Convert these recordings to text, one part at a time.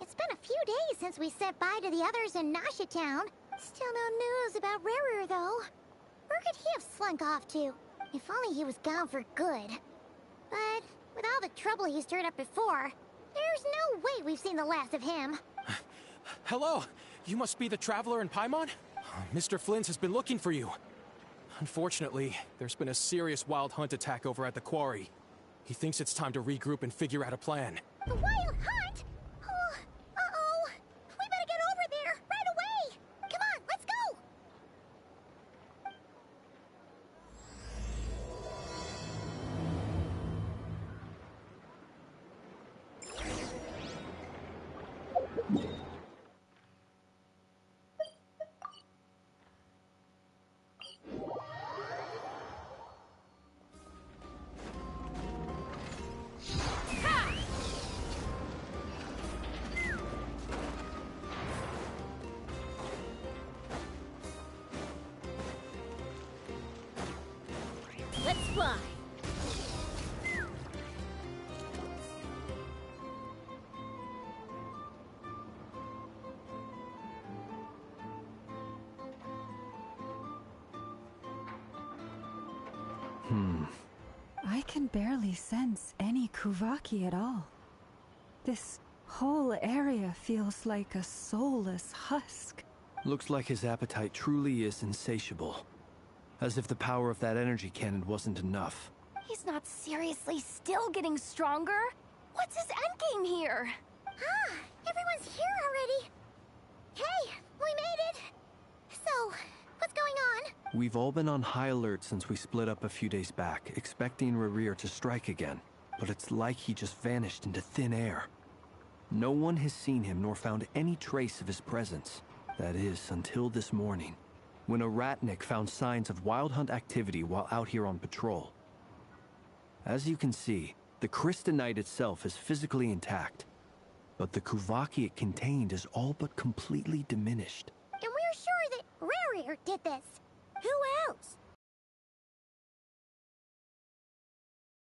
It's been a few days since we said bye to the others in Nasha Town. Still no news about Rarer, though. Where could he have slunk off to? If only he was gone for good. But with all the trouble he stirred up before, there's no way we've seen the last of him. Hello! You must be the traveler in Paimon? Mr. Flint has been looking for you. Unfortunately, there's been a serious wild hunt attack over at the quarry. He thinks it's time to regroup and figure out a plan. The wild hunt? Oh, uh-oh. We better get over there, right away! Come on, let's go! Let's fly! I can barely sense any Kuvaki at all. This whole area feels like a soulless husk. Looks like his appetite truly is insatiable. As if the power of that energy cannon wasn't enough. He's not seriously still getting stronger? What's his endgame here? Ah, everyone's here already. Hey, we made it. So, what's going on? We've all been on high alert since we split up a few days back, expecting Rarir to strike again. But it's like he just vanished into thin air. No one has seen him nor found any trace of his presence. That is, until this morning, when a ratnik found signs of wild hunt activity while out here on patrol. As you can see, the crystalline itself is physically intact, but the Kuvaki it contained is all but completely diminished. And we're sure that Rarir did this. Who else?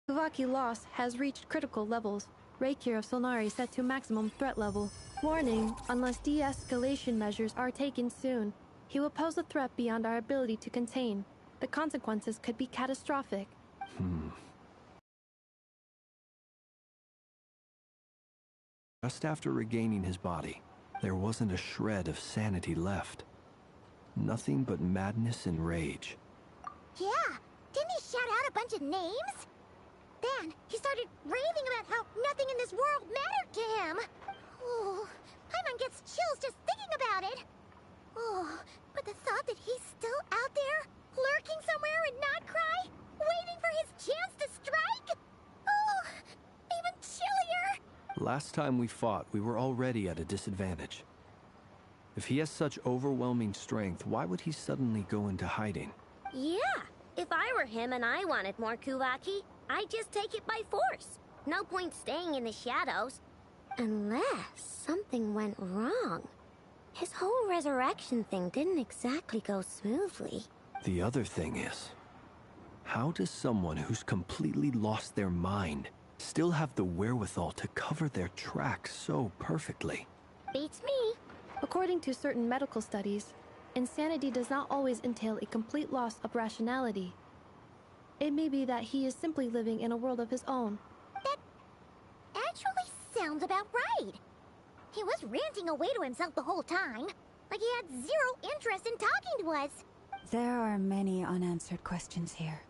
Kuvaki loss has reached critical levels. Reikir of Solnari set to maximum threat level. Warning, unless de-escalation measures are taken soon, he will pose a threat beyond our ability to contain. The consequences could be catastrophic. Just after regaining his body, there wasn't a shred of sanity left. Nothing but madness and rage. Yeah, didn't he shout out a bunch of names? Then he started raving about how nothing in this world mattered to him. Oh, Paimon gets chills just thinking about it. Oh, but the thought that he's still out there, lurking somewhere in Not Krai, waiting for his chance to strike? Oh, even chillier. Last time we fought, we were already at a disadvantage. If he has such overwhelming strength, why would he suddenly go into hiding? Yeah, if I were him and I wanted more Kuvaki, I'd just take it by force. No point staying in the shadows. Unless something went wrong. His whole resurrection thing didn't exactly go smoothly. The other thing is, how does someone who's completely lost their mind still have the wherewithal to cover their tracks so perfectly? Beats me. According to certain medical studies, insanity does not always entail a complete loss of rationality. It may be that he is simply living in a world of his own. That actually sounds about right. He was ranting away to himself the whole time, like he had zero interest in talking to us. There are many unanswered questions here.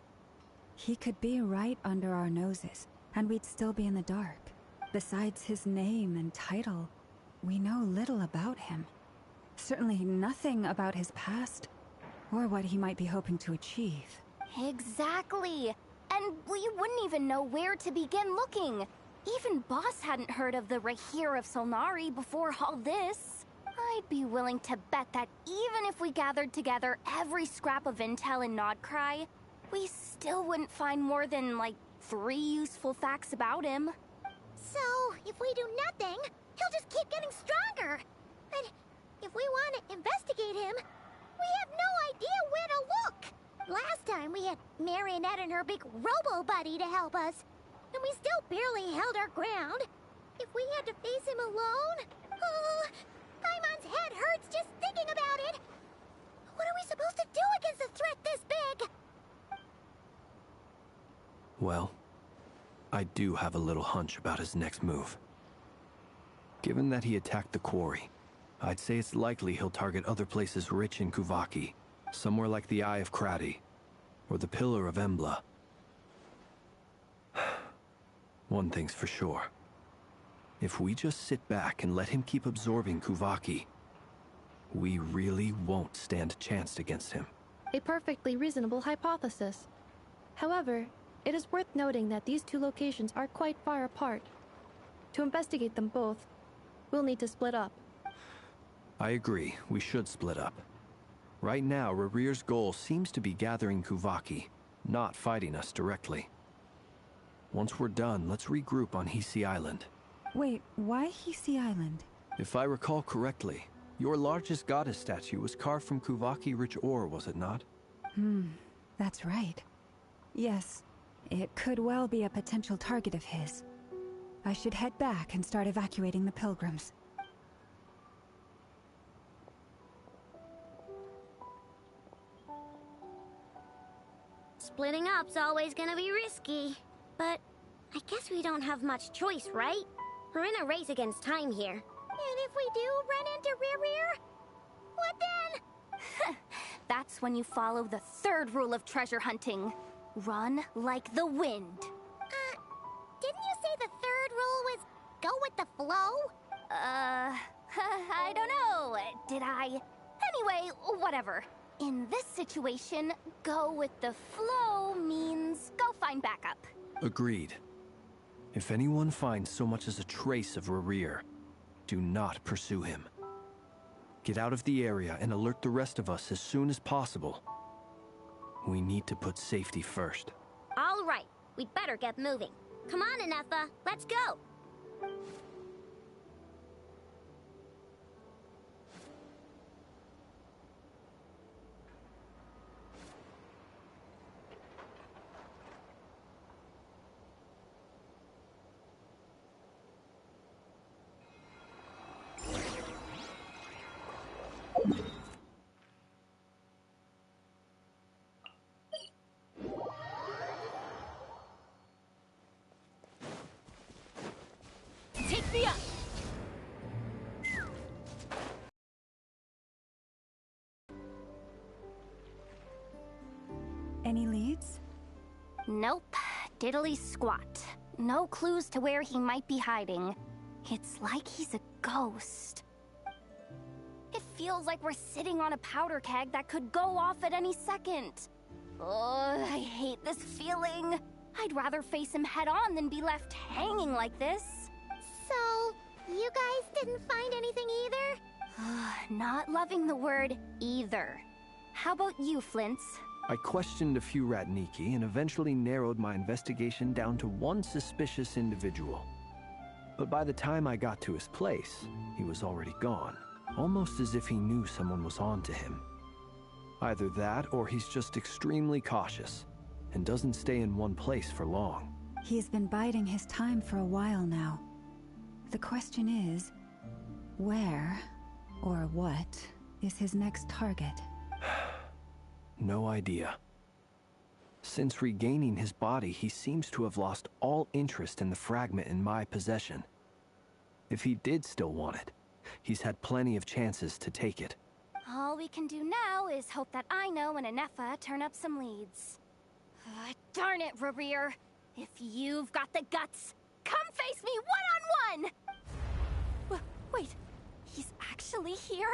He could be right under our noses, and we'd still be in the dark. Besides his name and title, we know little about him. Certainly nothing about his past, or what he might be hoping to achieve. Exactly. And we wouldn't even know where to begin looking. Even Boss hadn't heard of the Rahir of Solnari before all this. I'd be willing to bet that even if we gathered together every scrap of intel in Krai, we still wouldn't find more than, like, 3 useful facts about him. So, if we do nothing, he'll just keep getting stronger. And if we want to investigate him, we have no idea where to look. Last time we had Marionette and her big robo-buddy to help us, and we still barely held our ground. If we had to face him alone, Paimon's head hurts just thinking about it. What are we supposed to do against a threat this big? Well, I do have a little hunch about his next move. Given that he attacked the quarry, I'd say it's likely he'll target other places rich in Kuvaki, somewhere like the Eye of Krai, or the Pillar of Embla. One thing's for sure. If we just sit back and let him keep absorbing Kuvaki, we really won't stand a chance against him. A perfectly reasonable hypothesis. However, it is worth noting that these 2 locations are quite far apart. To investigate them both, we'll need to split up. I agree, we should split up. Right now, Rarir's goal seems to be gathering Kuvaki, not fighting us directly. Once we're done, let's regroup on Hisi Island. Wait, why Hisi Island? If I recall correctly, your largest goddess statue was carved from Kuvaki-rich ore, was it not? That's right. Yes, it could well be a potential target of his. I should head back and start evacuating the pilgrims. Splitting up's always gonna be risky. But I guess we don't have much choice, right? We're in a race against time here. And if we do run into Rarir, what then? That's when you follow the 3rd rule of treasure hunting. Run like the wind. Didn't you say the 3rd rule was go with the flow? I don't know. Did I? Anyway, whatever. In this situation, go with the flow means go find backup. Agreed. If anyone finds so much as a trace of Rarir, do not pursue him. Get out of the area and alert the rest of us as soon as possible. We need to put safety first. All right, we'd better get moving. Come on, Anefa, let's go. Take me up! Any leads? Nope. Diddly squat. No clues to where he might be hiding. It's like he's a ghost. It feels like we're sitting on a powder keg that could go off at any second. Ugh, I hate this feeling. I'd rather face him head on than be left hanging like this. So, you guys didn't find anything either? Not loving the word either. How about you, Flintz? I questioned a few Ratniki and eventually narrowed my investigation down to one suspicious individual. But by the time I got to his place, he was already gone. Almost as if he knew someone was on to him. Either that, or he's just extremely cautious, and doesn't stay in one place for long. He's been biding his time for a while now. The question is, where, or what, is his next target? No idea. Since regaining his body, he seems to have lost all interest in the fragment in my possession. If he did still want it, he's had plenty of chances to take it. All we can do now is hope that Ino and Anefa turn up some leads. Darn it, Rarir. If you've got the guts, come face me one-on-one! Wait, he's actually here?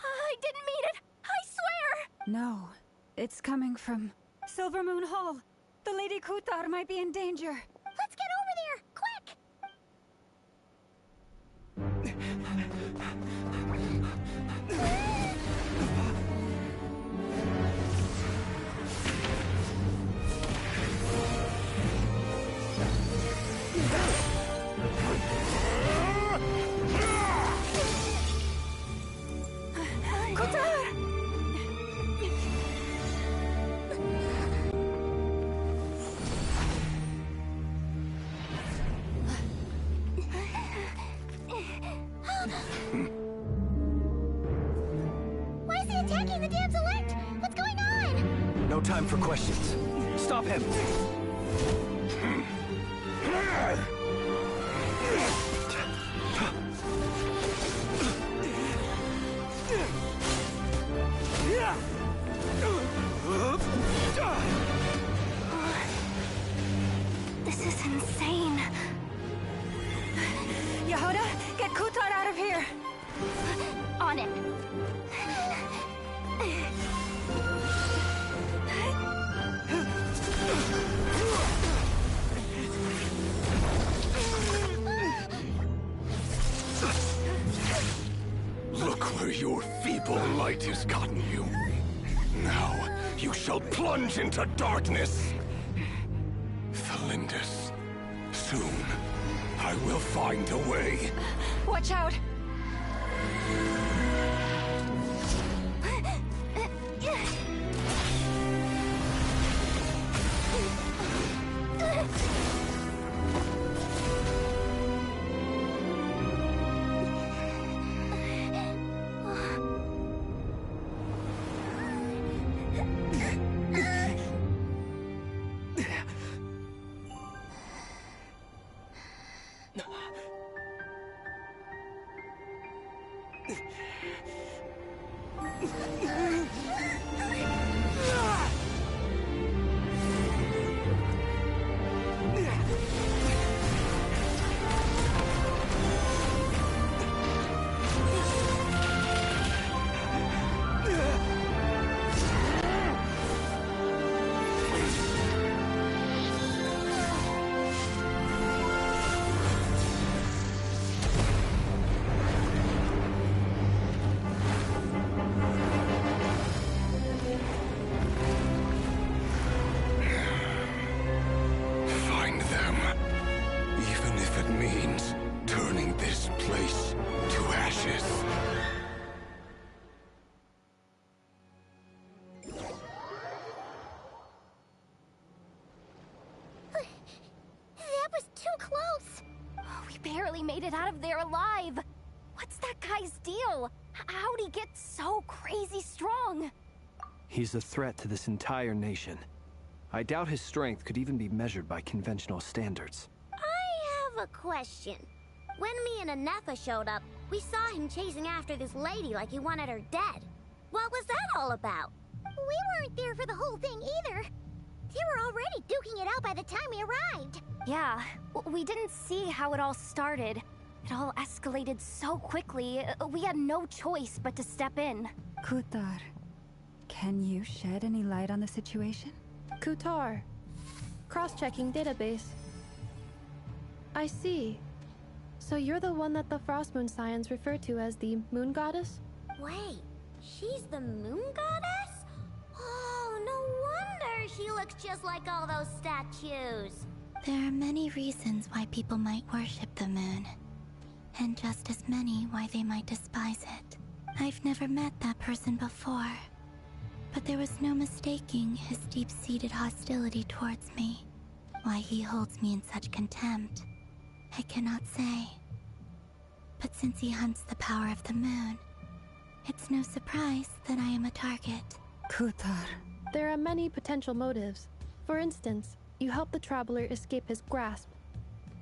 I didn't mean it! I swear! No, it's coming from Silver Moon Hall. The Lady Kutar might be in danger. Let's get over there, quick! Why is he attacking the damsel elect? What's going on? No time for questions. Stop him! This is insane. Yehuda, get Kutar out of here! On it. Look where your feeble light has gotten you. Now, you shall plunge into darkness. Felindus, soon, I will find a way. Watch out! Find them. Even if it means turning this place to ashes. That was too close. We barely made it out of there alive. What's that guy's deal? How'd he get so crazy strong? He's a threat to this entire nation. I doubt his strength could even be measured by conventional standards. I have a question. When me and Anetha showed up, we saw him chasing after this lady like he wanted her dead. What was that all about? We weren't there for the whole thing either. They were already duking it out by the time we arrived. Yeah, we didn't see how it all started. It all escalated so quickly, we had no choice but to step in. Kutar, can you shed any light on the situation? Kutar. Cross-checking database. I see. So you're the one that the Frost Moon Scions refer to as the Moon Goddess? Wait, she's the moon goddess? Oh, no wonder she looks just like all those statues. There are many reasons why people might worship the moon, and just as many why they might despise it. I've never met that person before, but there was no mistaking his deep-seated hostility towards me. Why he holds me in such contempt, I cannot say. But since he hunts the power of the moon, it's no surprise that I am a target. Kutar. There are many potential motives. For instance, you help the traveler escape his grasp.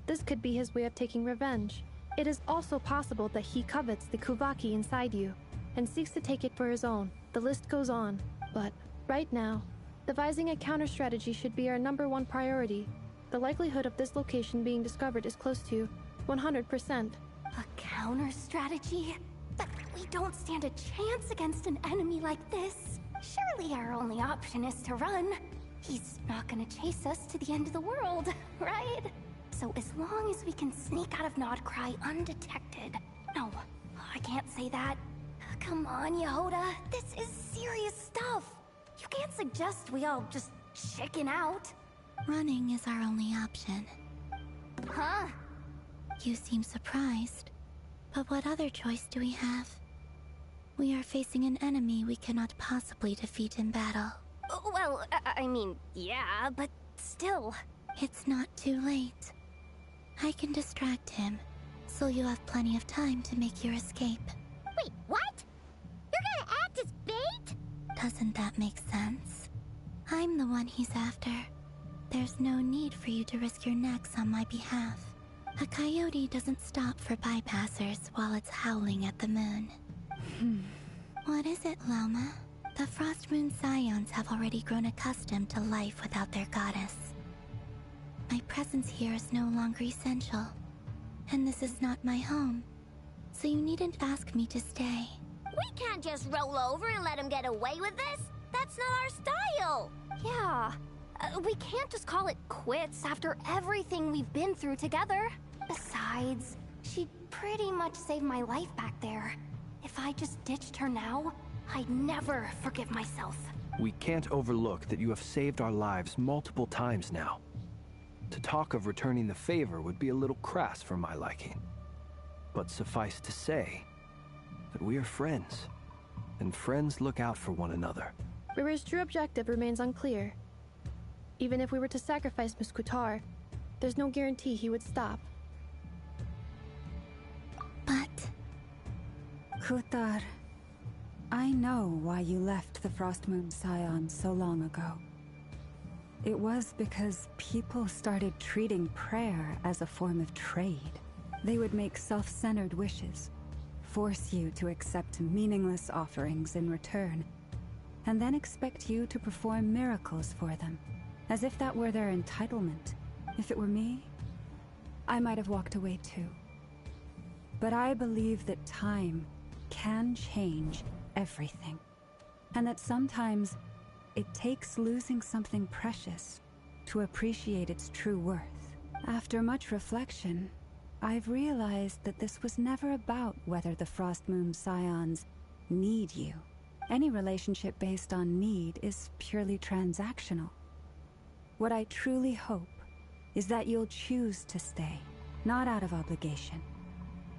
This could be his way of taking revenge. It is also possible that he covets the Kuvaki inside you, and seeks to take it for his own. The list goes on. But, right now, devising a counter-strategy should be our #1 priority. The likelihood of this location being discovered is close to 100%. A counter strategy? We don't stand a chance against an enemy like this. Surely our only option is to run. He's not gonna chase us to the end of the world, right? So as long as we can sneak out of Krai undetected... No, I can't say that. Come on, Yehoda. This is serious stuff. You can't suggest we all just chicken out. Running is our only option. Huh? You seem surprised. But what other choice do we have? We are facing an enemy we cannot possibly defeat in battle. Well, I mean, yeah, but still. It's not too late. I can distract him, so you have plenty of time to make your escape. Wait, what? You're gonna act as bait? Doesn't that make sense? I'm the one he's after. There's no need for you to risk your necks on my behalf. A coyote doesn't stop for bypassers while it's howling at the moon. What is it, Loma? The Frost Moon Scions have already grown accustomed to life without their goddess. My presence here is no longer essential, and this is not my home, so you needn't ask me to stay. We can't just roll over and let him get away with this. That's not our style. Yeah. We can't just call it quits after everything we've been through together. Besides, she pretty much saved my life back there. If I just ditched her now, I'd never forgive myself. We can't overlook that you have saved our lives multiple times now. To talk of returning the favor would be a little crass for my liking. But suffice to say that we are friends, and friends look out for one another. River's true objective remains unclear. Even if we were to sacrifice Miss Kutar, there's no guarantee he would stop. But... Kutar, I know why you left the Frost Moon Scions so long ago. It was because people started treating prayer as a form of trade. They would make self-centered wishes, force you to accept meaningless offerings in return, and then expect you to perform miracles for them, as if that were their entitlement. If it were me, I might have walked away too. But I believe that time can change everything, and that sometimes it takes losing something precious to appreciate its true worth. After much reflection, I've realized that this was never about whether the Frost Moon Scions need you. Any relationship based on need is purely transactional. What I truly hope is that you'll choose to stay, not out of obligation,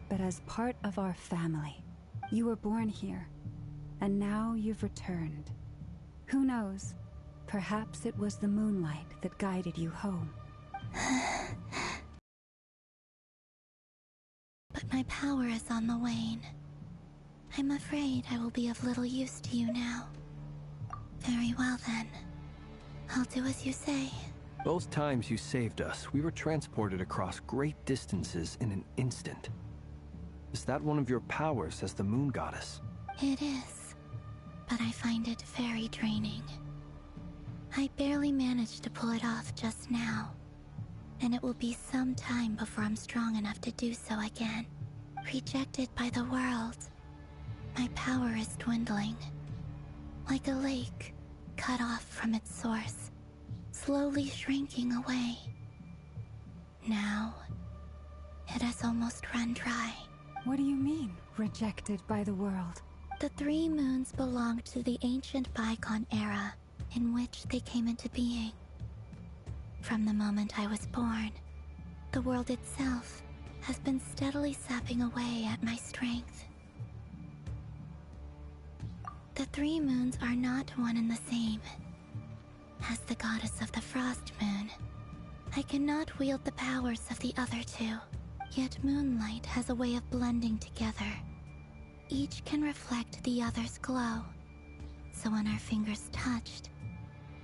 but as part of our family. You were born here, and now you've returned. Who knows? Perhaps it was the moonlight that guided you home. But my power is on the wane. I'm afraid I will be of little use to you now. Very well then. I'll do as you say. Both times you saved us, we were transported across great distances in an instant. Is that one of your powers as the moon goddess? It is, but I find it very draining. I barely managed to pull it off just now, and it will be some time before I'm strong enough to do so again. Rejected by the world, my power is dwindling. Like a lake cut off from its source, slowly shrinking away. Now, it has almost run dry. What do you mean, rejected by the world? The 3 moons belonged to the ancient bygone era in which they came into being. From the moment I was born, the world itself has been steadily sapping away at my strength. The 3 moons are not one and the same. As the goddess of the Frost Moon, I cannot wield the powers of the other 2. Yet moonlight has a way of blending together. Each can reflect the other's glow. So when our fingers touched,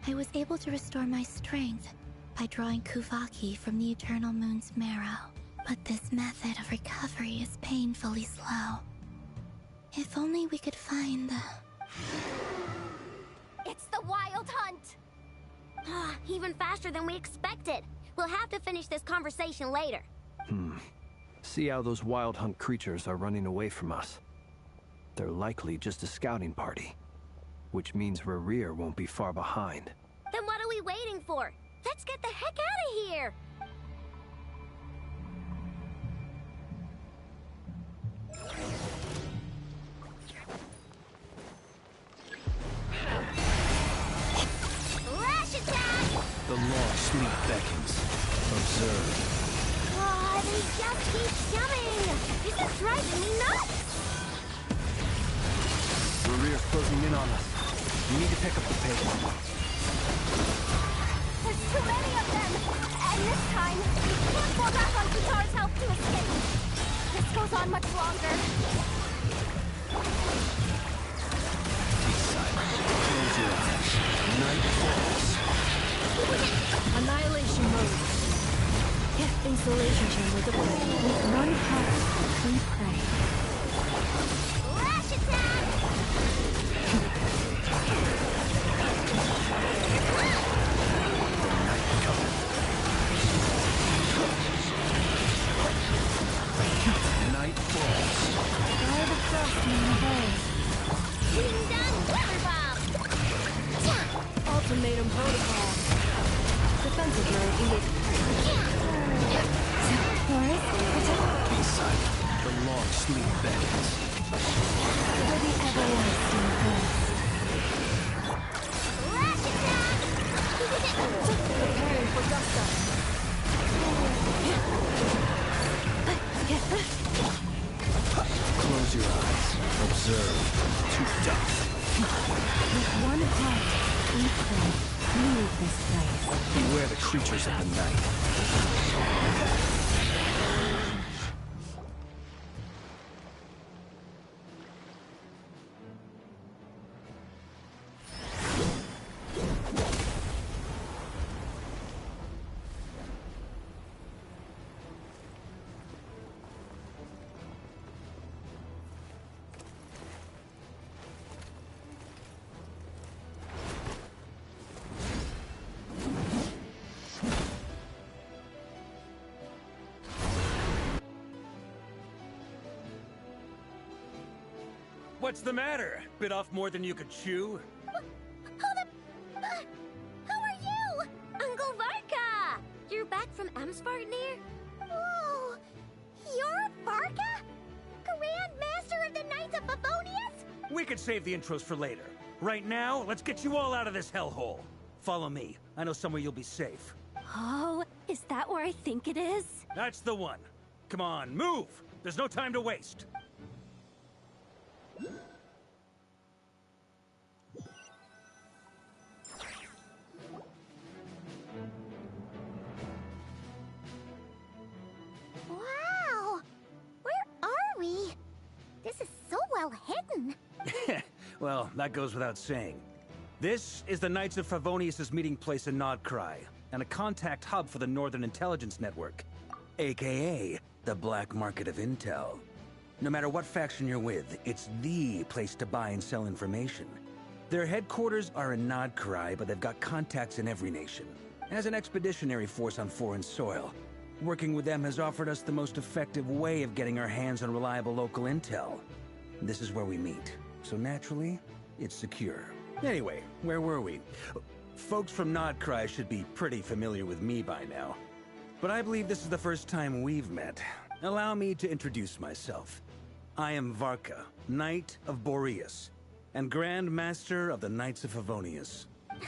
I was able to restore my strength by drawing Kuvaki from the eternal moon's marrow. But this method of recovery is painfully slow. If only we could find the... It's the Wild Hunt! Even faster than we expected. We'll have to finish this conversation later. See how those wild hunt creatures are running away from us. They're likely just a scouting party. Which means Rerir won't be far behind. Then what are we waiting for? Let's get the heck out of here! Lash attack! The long sleep beckons. Observe. Oh, they just keep coming! This is driving me nuts! Rerir's closing in on us. We need to pick up the pace. There's too many of them! And this time, we can't fall back on Kitar's help to escape! This goes on much longer. Be silent. Close your eyes. Night falls. Annihilation mode. Installation chamber deployed. With one heart, we pray. Lash attack! Night falls. Guard the frostmoon obeys. Ding dong, weather bomb! Ultimatum protocol. Defensive mode engaged. Forest, protect Be silent. The long sleep beckons. for the everlasting rest. Lash attack! Preparing for dust up. Close your eyes. Observe. To dust. With one heart, we pray. Leave this place. Beware the creatures of the night. What's the matter? Bit off more than you could chew? Hold up! Who are you? Uncle Varka! You're back from Amsvartnir? Oh, you're Varka? Grand Master of the Knights of Favonius? We could save the intros for later. Right now, let's get you all out of this hellhole. Follow me. I know somewhere you'll be safe. Oh, is that where I think it is? That's the one. Come on, move! There's no time to waste. Wow! Where are we? This is so well hidden. Well, that goes without saying. This is the Knights of Favonius' meeting place in Krai, and a contact hub for the Northern Intelligence Network, aka the Black Market of Intel. No matter what faction you're with, it's the place to buy and sell information. Their headquarters are in Krai, but they've got contacts in every nation. As an expeditionary force on foreign soil, working with them has offered us the most effective way of getting our hands on reliable local intel. This is where we meet, so naturally, it's secure. Anyway, where were we? Folks from Krai should be pretty familiar with me by now. But I believe this is the first time we've met. Allow me to introduce myself. I am Varka, Knight of Boreas, and Grand Master of the Knights of Favonius. We've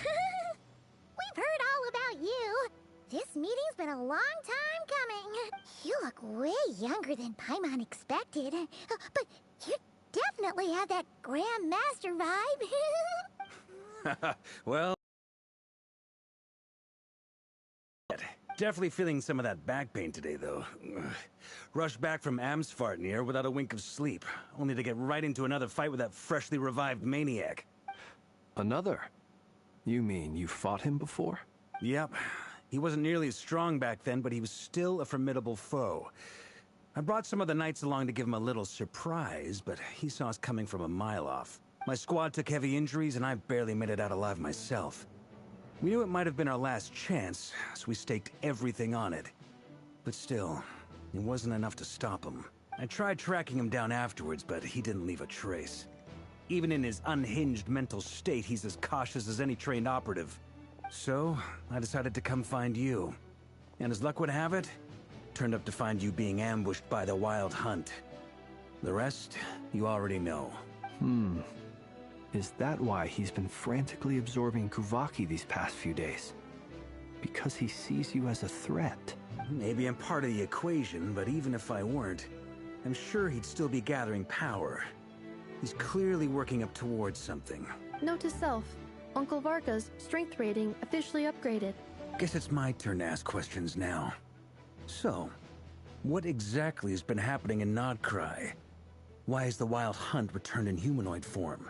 heard all about you. This meeting's been a long time coming. You look way younger than Paimon expected. But you definitely have that Grand Master vibe. Well... Definitely feeling some of that back pain today, though. Rushed back from Amsvartnir without a wink of sleep, only to get right into another fight with that freshly revived maniac. Another? You mean you fought him before? Yep. He wasn't nearly as strong back then, but he was still a formidable foe. I brought some of the knights along to give him a little surprise, but he saw us coming from a mile off. My squad took heavy injuries, and I barely made it out alive myself. We knew it might have been our last chance, so we staked everything on it. But still, it wasn't enough to stop him. I tried tracking him down afterwards, but he didn't leave a trace. Even in his unhinged mental state, he's as cautious as any trained operative. So, I decided to come find you. And as luck would have it, turned up to find you being ambushed by the Wild Hunt. The rest, you already know. Is that why he's been frantically absorbing Kuvaki these past few days? Because he sees you as a threat? Maybe I'm part of the equation, but even if I weren't, I'm sure he'd still be gathering power. He's clearly working up towards something. Note to self, Uncle Varka's strength rating officially upgraded. Guess it's my turn to ask questions now. So, what exactly has been happening in Krai? Why is the Wild Hunt returned in humanoid form?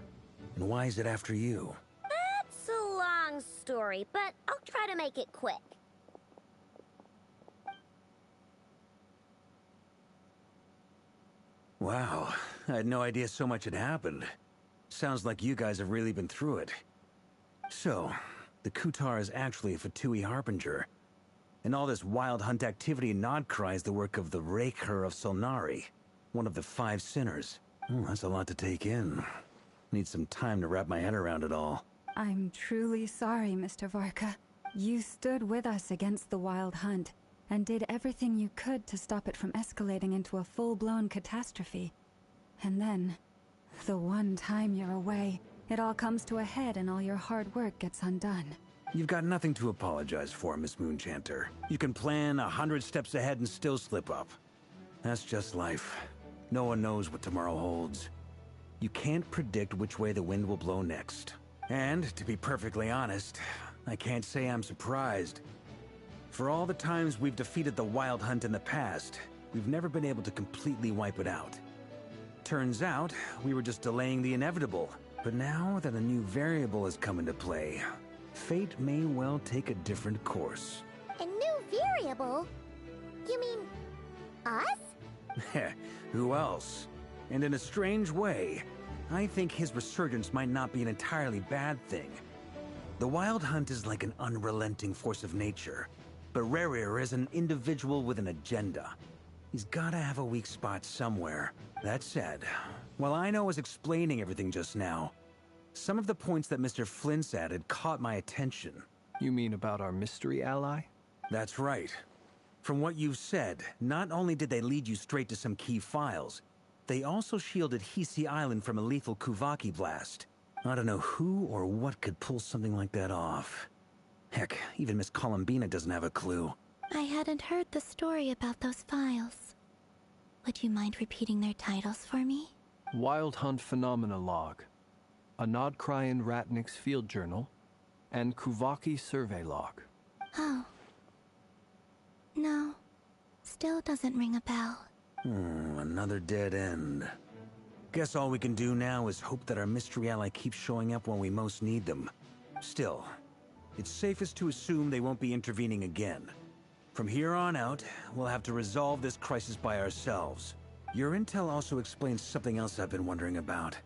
And why is it after you? That's a long story, but I'll try to make it quick. Wow, I had no idea so much had happened. Sounds like you guys have really been through it. So, the Kutar is actually a Fatui Harbinger. And all this Wild Hunt activity in Krai is the work of the Raker of Solnari, one of the 5 sinners. That's a lot to take in. Need some time to wrap my head around it all. I'm truly sorry, Mr. Varka. You stood with us against the Wild Hunt, and did everything you could to stop it from escalating into a full-blown catastrophe. And then, the one time you're away, it all comes to a head and all your hard work gets undone. You've got nothing to apologize for, Miss Moonchanter. You can plan 100 steps ahead and still slip up. That's just life. No one knows what tomorrow holds. You can't predict which way the wind will blow next. And, to be perfectly honest, I can't say I'm surprised. For all the times we've defeated the Wild Hunt in the past, we've never been able to completely wipe it out. Turns out, we were just delaying the inevitable. But now that a new variable has come into play, fate may well take a different course. A new variable? You mean us? Who else? And in a strange way, I think his resurgence might not be an entirely bad thing. The Wild Hunt is like an unrelenting force of nature, but Rerir is an individual with an agenda. He's gotta have a weak spot somewhere. That said, while I was explaining everything just now, some of the points that Mr. Flint's added caught my attention. You mean about our mystery ally? That's right. From what you've said, not only did they lead you straight to some key files, they also shielded Hisi Island from a lethal Kuvaki blast. I don't know who or what could pull something like that off. Heck, even Miss Columbina doesn't have a clue. I hadn't heard the story about those files. Would you mind repeating their titles for me? Wild Hunt Phenomena Log, a Nodkrayan Ratnik's Field Journal, and Kuvaki Survey Log. Oh. No. Still doesn't ring a bell. Another dead end. Guess all we can do now is hope that our mystery ally keeps showing up when we most need them. Still, it's safest to assume they won't be intervening again. From here on out, we'll have to resolve this crisis by ourselves. Your intel also explains something else I've been wondering about.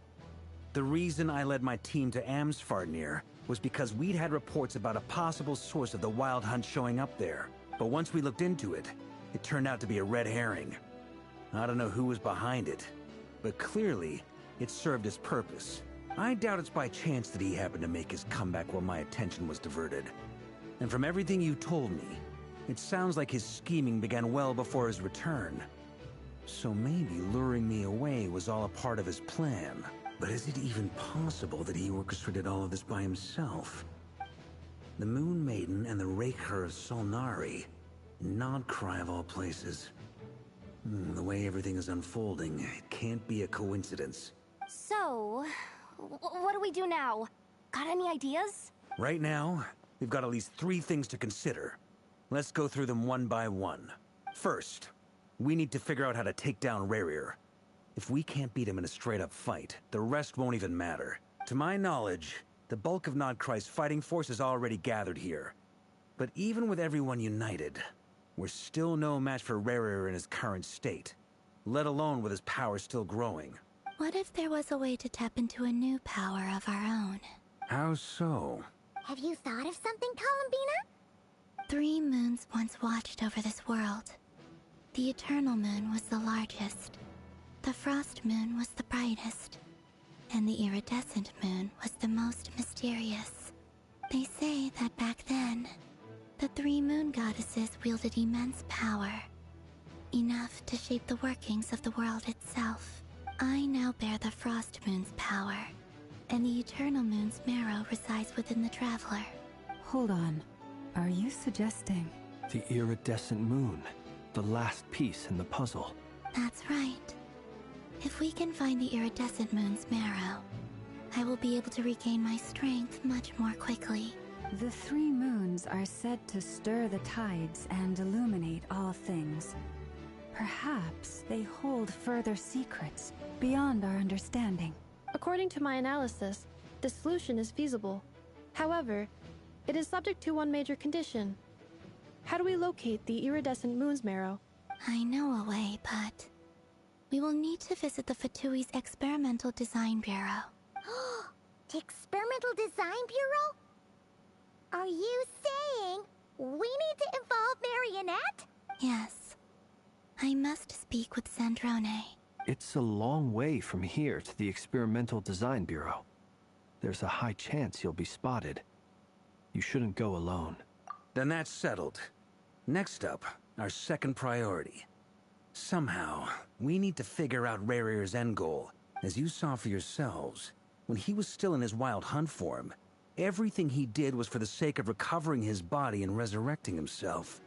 The reason I led my team to Amsfarnir was because we'd had reports about a possible source of the Wild Hunt showing up there. But once we looked into it, it turned out to be a red herring. I don't know who was behind it, but clearly, it served its purpose. I doubt it's by chance that he happened to make his comeback while my attention was diverted. And from everything you told me, it sounds like his scheming began well before his return. So maybe luring me away was all a part of his plan. But is it even possible that he orchestrated all of this by himself? The Moon Maiden and the Raker of Solnari. Krai of all places. The way everything is unfolding, it can't be a coincidence. So, what do we do now? Got any ideas? Right now, we've got at least 3 things to consider. Let's go through them one by one. First, we need to figure out how to take down Rerir. If we can't beat him in a straight-up fight, the rest won't even matter. To my knowledge, the bulk of Krai's fighting force is already gathered here. But even with everyone united, we're still no match for Rerir in his current state, let alone with his power still growing. What if there was a way to tap into a new power of our own? How so? Have you thought of something, Columbina? 3 moons once watched over this world. The Eternal Moon was the largest, The frost moon was the brightest, and the iridescent moon was the most mysterious. They say that back then, the three moon goddesses wielded immense power, enough to shape the workings of the world itself. I now bear the frost moon's power, and the eternal moon's marrow resides within the traveler. Hold on. Are you suggesting... The iridescent moon, the last piece in the puzzle. That's right. If we can find the iridescent moon's marrow, I will be able to regain my strength much more quickly. The three moons are said to stir the tides and illuminate all things. Perhaps they hold further secrets beyond our understanding. According to my analysis, this solution is feasible. However, it is subject to one major condition. How do we locate the iridescent moon's marrow? I know a way, but we will need to visit the Fatui's Experimental Design Bureau. The Experimental Design Bureau? Are you saying we need to involve Marionette? Yes. I must speak with Sandrone. It's a long way from here to the Experimental Design Bureau. There's a high chance you'll be spotted. You shouldn't go alone. Then that's settled. Next up, our second priority. Somehow, we need to figure out Rarir's end goal. As you saw for yourselves, when he was still in his wild hunt form, everything he did was for the sake of recovering his body and resurrecting himself.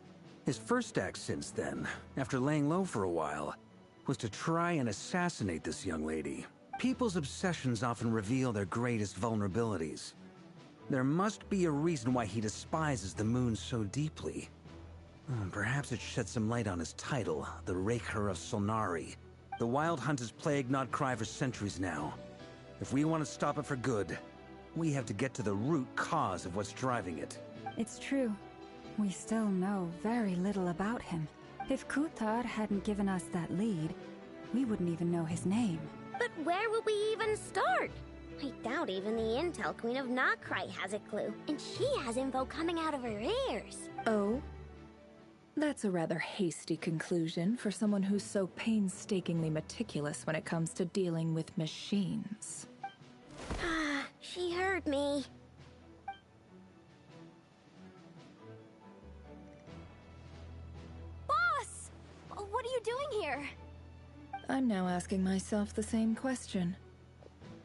His first act since then, after laying low for a while, was to try and assassinate this young lady. People's obsessions often reveal their greatest vulnerabilities. There must be a reason why he despises the moon so deeply. Perhaps it sheds some light on his title, the Raker of Solnari. The Wild Hunt has plagued Not Krai for centuries now. If we want to stop it for good, we have to get to the root cause of what's driving it. It's true. We still know very little about him. If Kuthar hadn't given us that lead, we wouldn't even know his name. But where would we even start? I doubt even the Intel Queen of Not Krai has a clue, and she has info coming out of her ears. Oh? That's a rather hasty conclusion for someone who's so painstakingly meticulous when it comes to dealing with machines. Ah, she heard me. Boss! What are you doing here? I'm now asking myself the same question.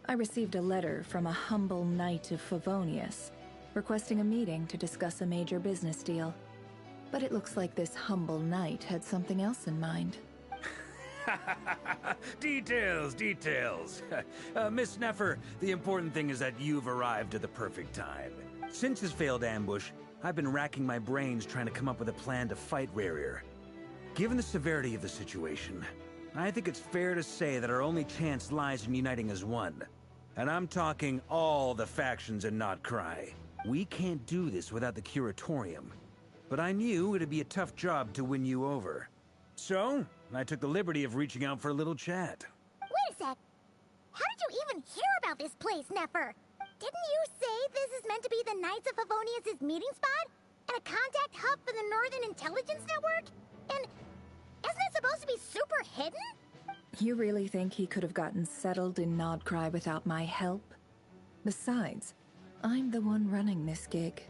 I received a letter from a humble knight of Favonius, requesting a meeting to discuss a major business deal. But it looks like this humble knight had something else in mind. Details, details. Miss Neffer, the important thing is that you've arrived at the perfect time. Since his failed ambush, I've been racking my brains trying to come up with a plan to fight Rarir. Given the severity of the situation, I think it's fair to say that our only chance lies in uniting as one. And I'm talking all the factions in Not Krai. We can't do this without the Curatorium. But I knew it'd be a tough job to win you over. So, I took the liberty of reaching out for a little chat. Wait a sec. How did you even hear about this place, Neffer? Didn't you say this is meant to be the Knights of Favonius' meeting spot? And a contact hub for the Northern Intelligence Network? And isn't it supposed to be super hidden? You really think he could have gotten settled in Not Krai without my help? Besides, I'm the one running this gig.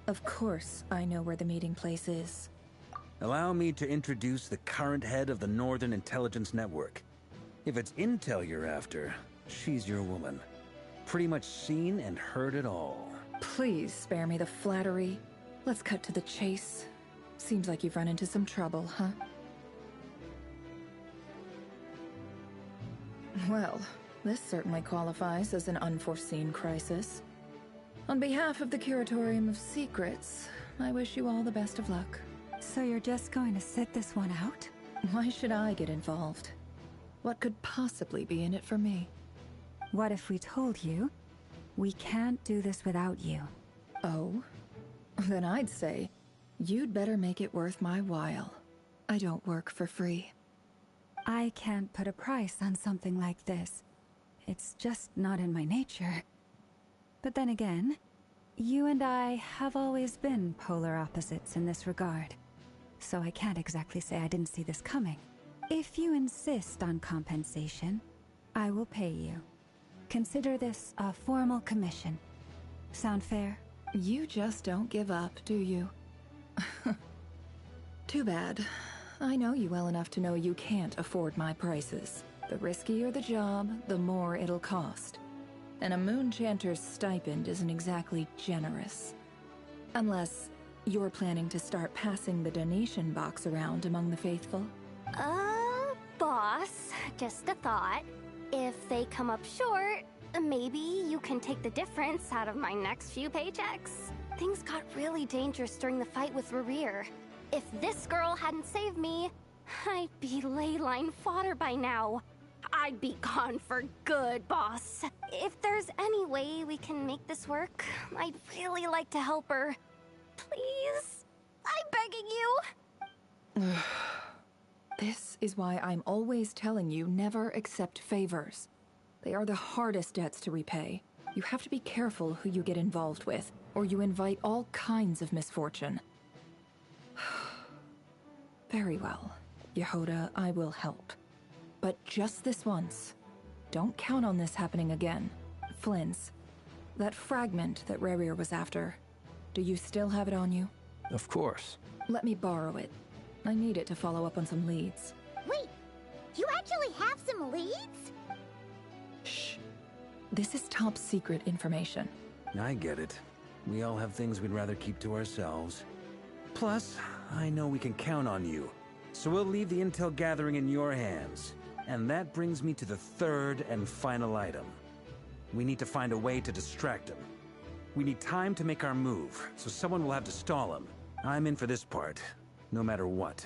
Of course I know where the meeting place is. Allow me to introduce the current head of the Northern Intelligence Network. If it's intel you're after, she's your woman. Pretty much seen and heard it all. Please spare me the flattery. Let's cut to the chase. Seems like you've run into some trouble, huh? Well, this certainly qualifies as an unforeseen crisis. On behalf of the Curatorium of Secrets, I wish you all the best of luck. So you're just going to sit this one out? Why should I get involved? What could possibly be in it for me? What if we told you we can't do this without you? Oh? Then I'd say, you'd better make it worth my while. I don't work for free. I can't put a price on something like this. It's just not in my nature. But then again, you and I have always been polar opposites in this regard. So I can't exactly say I didn't see this coming. If you insist on compensation, I will pay you. Consider this a formal commission. Sound fair? You just don't give up, do you? Too bad. I know you well enough to know you can't afford my prices. The riskier the job, the more it'll cost. And a moon chanter's stipend isn't exactly generous. Unless you're planning to start passing the donation box around among the faithful. Boss, just a thought. If they come up short, maybe you can take the difference out of my next few paychecks. Things got really dangerous during the fight with Rerir. If this girl hadn't saved me, I'd be ley line fodder by now. I'd be gone for good, boss. If there's any way we can make this work, I'd really like to help her. Please? I'm begging you. This is why I'm always telling you never accept favors. They are the hardest debts to repay. You have to be careful who you get involved with, or you invite all kinds of misfortune. Very well. Yehoda, I will help. But just this once. Don't count on this happening again. Flynn's. That fragment that Rerir was after. Do you still have it on you? Of course. Let me borrow it. I need it to follow up on some leads. Wait, you actually have some leads? Shh. This is top secret information. I get it. We all have things we'd rather keep to ourselves. Plus, I know we can count on you. So we'll leave the intel gathering in your hands. And that brings me to the third and final item. We need to find a way to distract him. We need time to make our move, so someone will have to stall him. I'm in for this part, no matter what.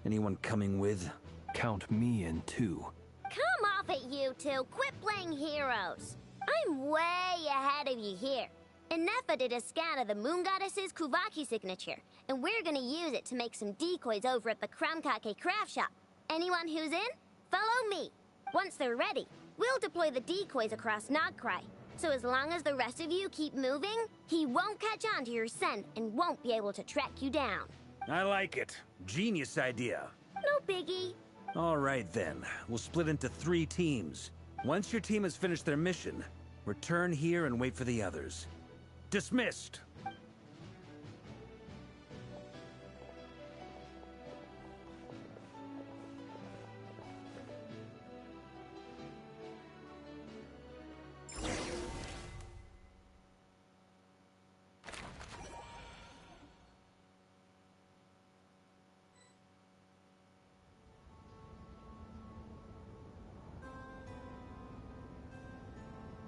Anyone coming with? Count me in too. Come off it, you two. Quit playing heroes. I'm way ahead of you here. Inefa did a scan of the Moon Goddess's Kuvaki signature, and we're gonna use it to make some decoys over at the Kramkake craft shop. Anyone who's in, follow me. Once they're ready, we'll deploy the decoys across Krai. So as long as the rest of you keep moving, he won't catch on to your scent and won't be able to track you down. I like it. Genius idea. No biggie. All right then. We'll split into 3 teams. Once your team has finished their mission, return here and wait for the others. Dismissed!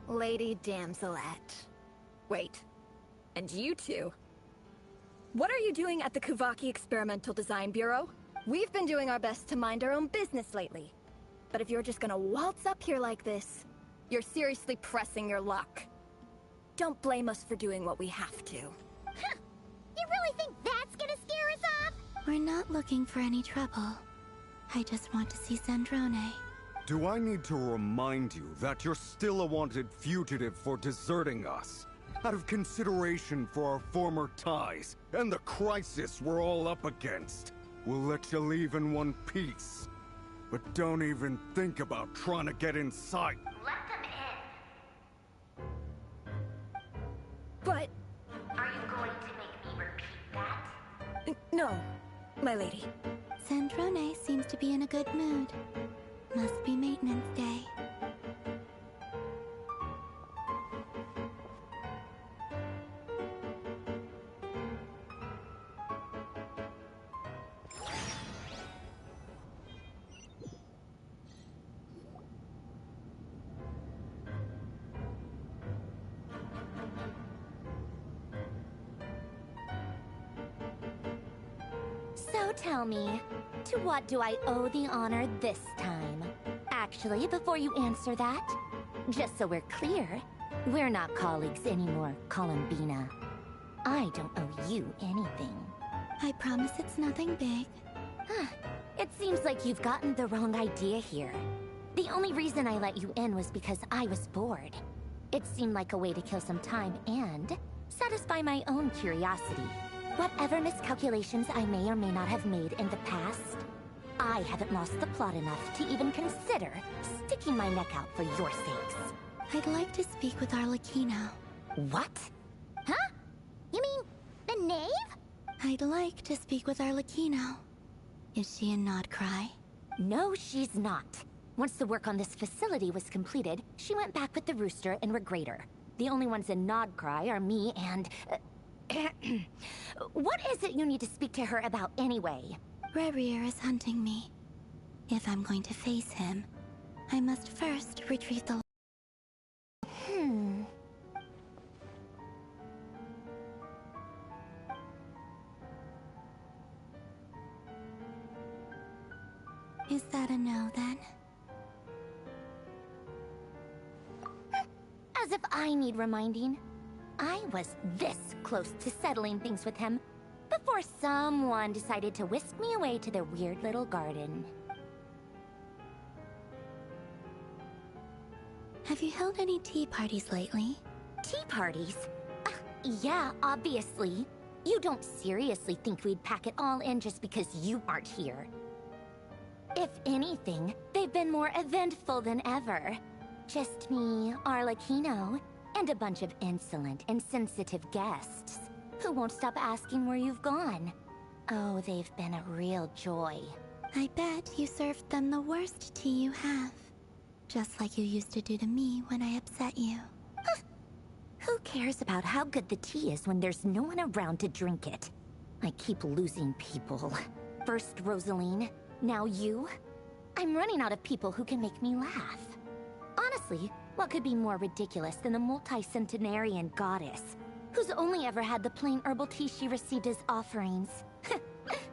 Lady Damselette. Wait. And you two? What are you doing at the Kuvaki Experimental Design Bureau? We've been doing our best to mind our own business lately. But if you're just gonna waltz up here like this, you're seriously pressing your luck. Don't blame us for doing what we have to. Huh. You really think that's gonna scare us off? We're not looking for any trouble. I just want to see Zandrone. Do I need to remind you that you're still a wanted fugitive for deserting us? Out of consideration for our former ties and the crisis we're all up against, we'll let you leave in one piece. But don't even think about trying to get inside. Let them in. But... Are you going to make me repeat that? No, my lady. Zandrone seems to be in a good mood. Must be maintenance day. So tell me, to what do I owe the honor this time? Actually, before you answer that, just so we're clear, we're not colleagues anymore, Columbina. I don't owe you anything. I promise it's nothing big. It seems like you've gotten the wrong idea here. The only reason I let you in was because I was bored. It seemed like a way to kill some time and satisfy my own curiosity. Whatever miscalculations I may or may not have made in the past, I haven't lost the plot enough to even consider sticking my neck out for your sakes. I'd like to speak with Arlecchino. What? Huh? You mean the knave? I'd like to speak with Arlecchino. Is she in Krai? No, she's not. Once the work on this facility was completed, she went back with the Rooster and Regrator. The only ones in Krai are me and... What is it you need to speak to her about anyway? Rerir is hunting me. If I'm going to face him, I must first retrieve the... Is that a no, then? As if I need reminding. I was this close to settling things with him before someone decided to whisk me away to their weird little garden. Have you held any tea parties lately? Tea parties? Yeah, obviously. You don't seriously think we'd pack it all in just because you aren't here. If anything, they've been more eventful than ever. Just me, Arlecchino, and a bunch of insolent and sensitive guests who won't stop asking where you've gone. Oh, they've been a real joy. I bet you served them the worst tea you have. Just like you used to do to me when I upset you. Who cares about how good the tea is when there's no one around to drink it? I keep losing people. First Rosaline, now you. I'm running out of people who can make me laugh. Honestly, what could be more ridiculous than the multi-centenarian goddess, who's only ever had the plain herbal tea she received as offerings?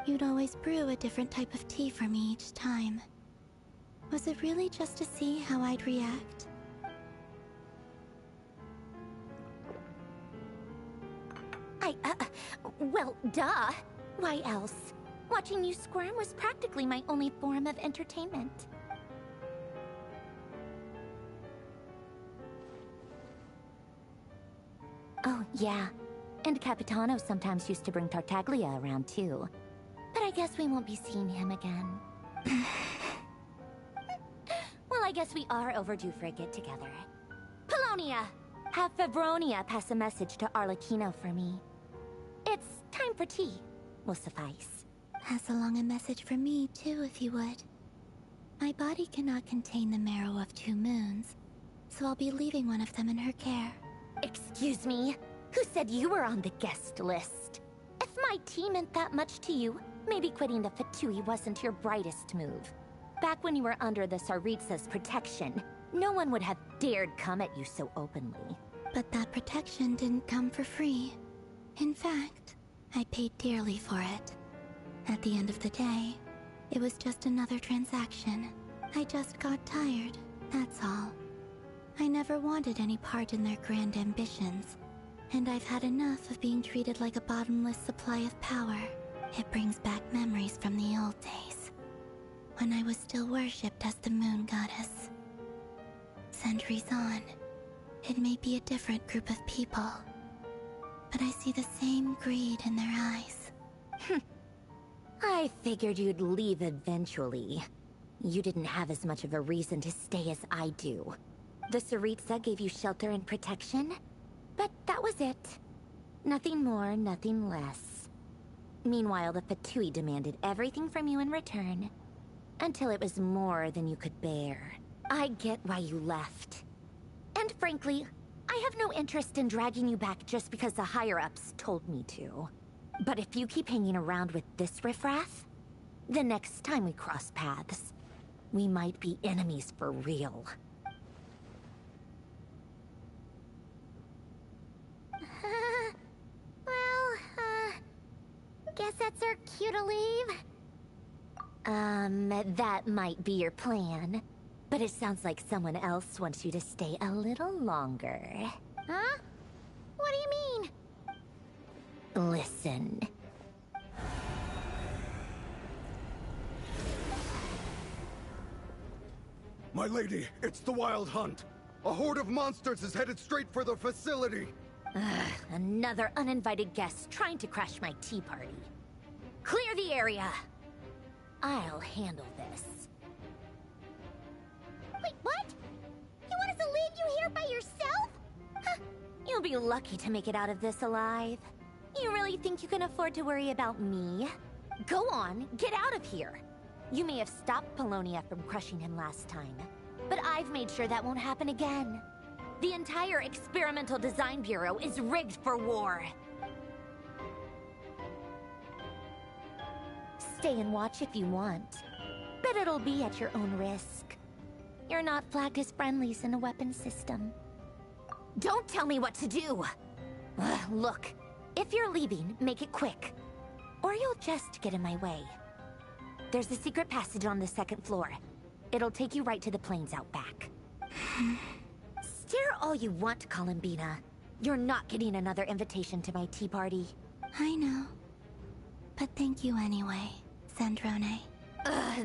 You'd always brew a different type of tea for me each time. Was it really just to see how I'd react? Well, duh. Why else? Watching you squirm was practically my only form of entertainment. Oh, yeah. And Capitano sometimes used to bring Tartaglia around, too. But I guess we won't be seeing him again. Well, I guess we are overdue for a get-together. Polonia! Have Febronia pass a message to Arlecchino for me. It's time for tea. Will suffice. Pass along a message for me, too, if you would. My body cannot contain the marrow of 2 moons, so I'll be leaving one of them in her care. Excuse me? Who said you were on the guest list? If my tea meant that much to you, maybe quitting the Fatui wasn't your brightest move. Back when you were under the Tsaritsa's protection, no one would have dared come at you so openly. But that protection didn't come for free. In fact, I paid dearly for it. At the end of the day, it was just another transaction. I just got tired, that's all. I never wanted any part in their grand ambitions, and I've had enough of being treated like a bottomless supply of power. It brings back memories from the old days, when I was still worshipped as the moon goddess. Centuries on, it may be a different group of people, but I see the same greed in their eyes. I figured you'd leave eventually. You didn't have as much of a reason to stay as I do. The Tsaritsa gave you shelter and protection, but that was it. Nothing more, nothing less. Meanwhile, the Fatui demanded everything from you in return, until it was more than you could bear. I get why you left. And frankly, I have no interest in dragging you back just because the higher-ups told me to. But if you keep hanging around with this riffraff, the next time we cross paths, we might be enemies for real. Guess that's our cue to leave. That might be your plan. But it sounds like someone else wants you to stay a little longer. Huh? What do you mean? Listen. My lady, it's the Wild Hunt. A horde of monsters is headed straight for the facility. Another uninvited guest trying to crash my tea party. Clear the area! I'll handle this. Wait, what? You want us to leave you here by yourself? Huh. You'll be lucky to make it out of this alive. You really think you can afford to worry about me? Go on, get out of here. You may have stopped Polonia from crushing him last time, but I've made sure that won't happen again. The entire Experimental Design Bureau is rigged for war. Stay and watch if you want, but it'll be at your own risk. You're not flagged as friendlies in the weapons system. Don't tell me what to do! Look, if you're leaving, make it quick. Or you'll just get in my way. There's a secret passage on the 2nd floor. It'll take you right to the plains out back. Stare all you want, Columbina. You're not getting another invitation to my tea party. I know. But thank you anyway, Sandrone.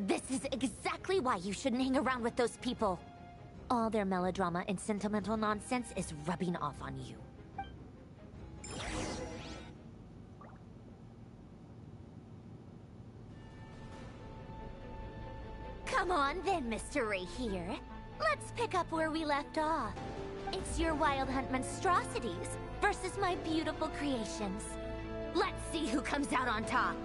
This is exactly why you shouldn't hang around with those people. All their melodrama and sentimental nonsense is rubbing off on you. Come on then, Mr. Ray here. Let's pick up where we left off. It's your Wild Hunt monstrosities versus my beautiful creations. Let's see who comes out on top.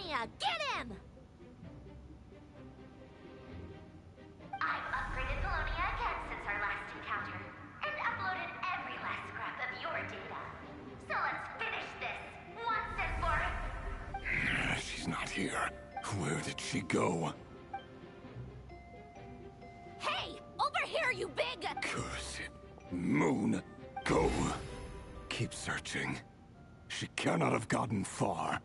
Apollonia! Get him! I've upgraded Apollonia again since our last encounter, and uploaded every last scrap of your data. So let's finish this, once and for... She's not here. Where did she go? Hey! Over here, you big... Curse it. Moon, go. Keep searching. She cannot have gotten far.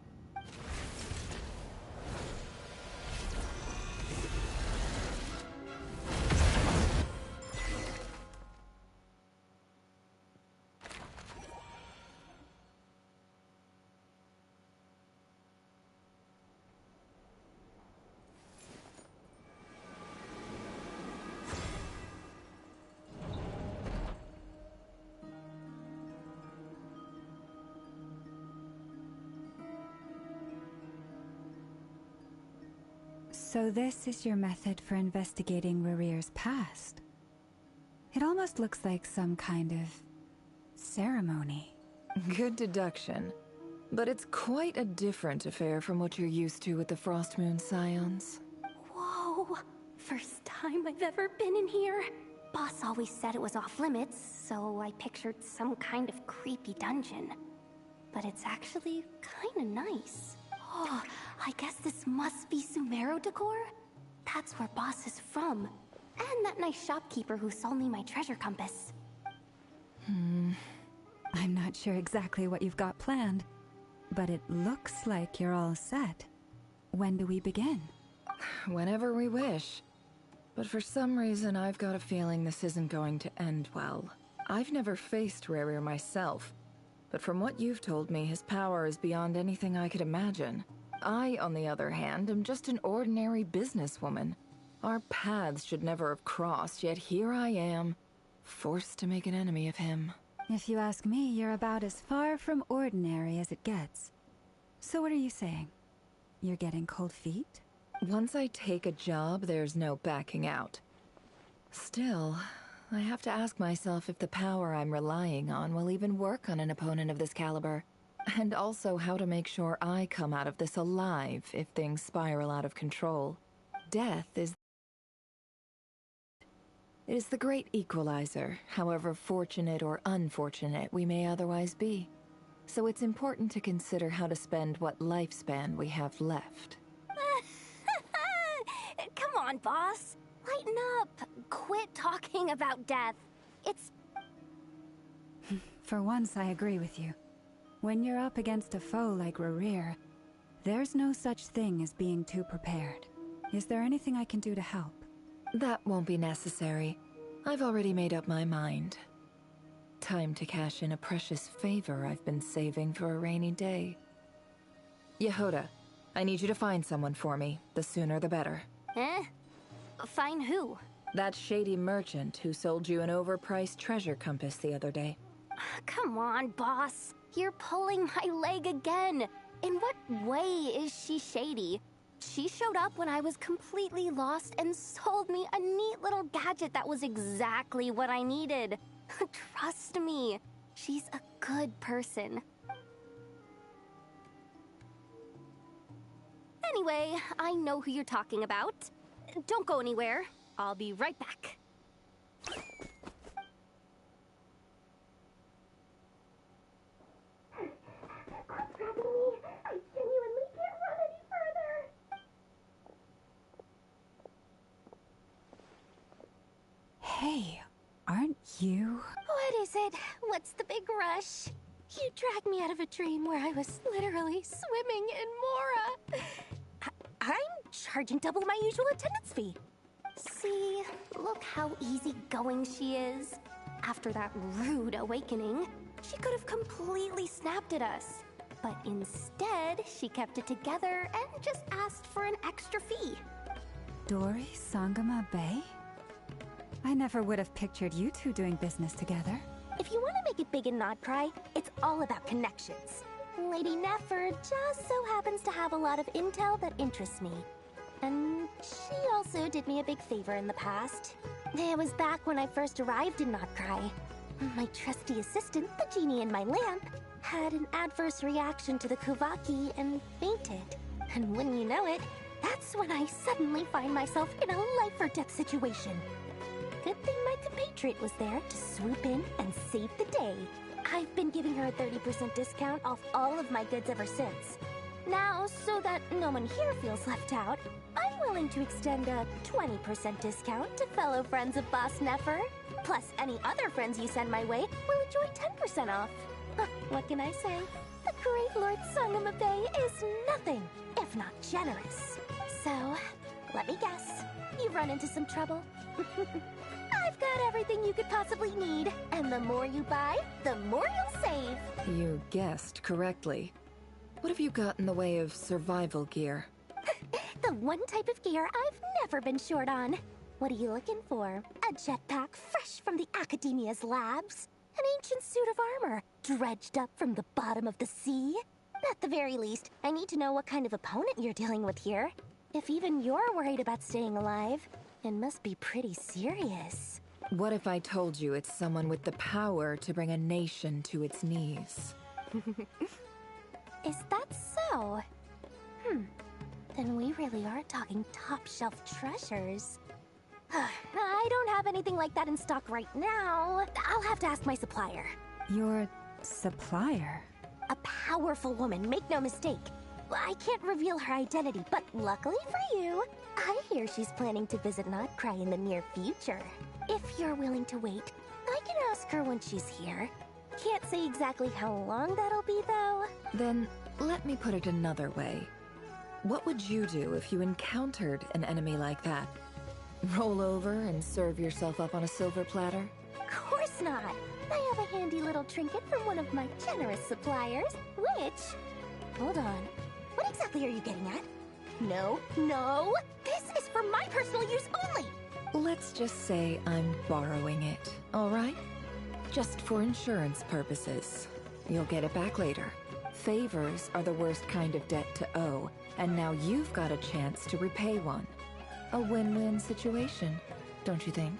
So this is your method for investigating Rarir's past? It almost looks like some kind of ceremony. Good deduction. But it's quite a different affair from what you're used to with the Frost Moon Scions. Whoa! First time I've ever been in here. Boss always said it was off limits, so I pictured some kind of creepy dungeon. But it's actually kinda nice. Oh, I guess this must be Sumero decor? That's where Boss is from. And that nice shopkeeper who sold me my treasure compass. I'm not sure exactly what you've got planned, but it looks like you're all set. When do we begin? Whenever we wish. But for some reason, I've got a feeling this isn't going to end well. I've never faced Rarir myself, but from what you've told me, his power is beyond anything I could imagine. I, on the other hand, am just an ordinary businesswoman. Our paths should never have crossed, yet here I am, forced to make an enemy of him. If you ask me, you're about as far from ordinary as it gets. So what are you saying? You're getting cold feet? Once I take a job, there's no backing out. Still, I have to ask myself if the power I'm relying on will even work on an opponent of this caliber. And also how to make sure I come out of this alive if things spiral out of control. Death is... It is the great equalizer, however fortunate or unfortunate we may otherwise be. So it's important to consider how to spend what lifespan we have left. Come on, boss. Lighten up. Quit talking about death. It's... For once, I agree with you. When you're up against a foe like Rarir, there's no such thing as being too prepared. Is there anything I can do to help? That won't be necessary. I've already made up my mind. Time to cash in a precious favor I've been saving for a rainy day. Yehoda, I need you to find someone for me. The sooner the better. Eh? Find who? That shady merchant who sold you an overpriced treasure compass the other day. Come on, boss. You're pulling my leg again. In what way is she shady? She showed up when I was completely lost and sold me a neat little gadget that was exactly what I needed. Trust me, she's a good person. Anyway, I know who you're talking about. Don't go anywhere. I'll be right back. I genuinely can't run any further. Hey, aren't you? What is it? What's the big rush? You dragged me out of a dream where I was literally swimming in Mora. I'm charging double my usual attendance fee. See, look how easygoing she is. After that rude awakening, she could have completely snapped at us. But instead, she kept it together and just asked for an extra fee. Dori Sangama Bay? I never would have pictured you two doing business together. If you want to make it big in Nodcry, it's all about connections. Lady Nefer just so happens to have a lot of intel that interests me. And she also did me a big favor in the past. It was back when I first arrived in Nodcry. My trusty assistant, the genie in my lamp, had an adverse reaction to the Kuvaki and fainted. And when you know it, that's when I suddenly find myself in a life-or-death situation. Good thing my compatriot was there to swoop in and save the day. I've been giving her a 30% discount off all of my goods ever since. Now, so that no one here feels left out, I'm willing to extend a 20% discount to fellow friends of Boss Nefer. Plus, any other friends you send my way will enjoy 10% off. What can I say? The great Lord Sangamabe is nothing if not generous. So, let me guess. You've run into some trouble? I've got everything you could possibly need. And the more you buy, the more you'll save. You guessed correctly. What have you got in the way of survival gear? The one type of gear I've never been short on. What are you looking for? A jetpack fresh from the Academia's labs? An ancient suit of armor dredged up from the bottom of the sea? At the very least, I need to know what kind of opponent you're dealing with here. If even you're worried about staying alive, it must be pretty serious. What if I told you it's someone with the power to bring a nation to its knees? Is that so? Then we really are talking top-shelf treasures. I don't have anything like that in stock right now. I'll have to ask my supplier. Your supplier? A powerful woman, make no mistake. I can't reveal her identity, but luckily for you, I hear she's planning to visit Krai in the near future. If you're willing to wait, I can ask her when she's here. Can't say exactly how long that'll be, though. Then, let me put it another way. What would you do if you encountered an enemy like that? Roll over and serve yourself up on a silver platter? Of course not. I have a handy little trinket from one of my generous suppliers, which... Hold on. What exactly are you getting at? No, no! This is for my personal use only! Let's just say I'm borrowing it, all right? Just for insurance purposes. You'll get it back later. Favors are the worst kind of debt to owe, and now you've got a chance to repay one. A win-win situation, don't you think?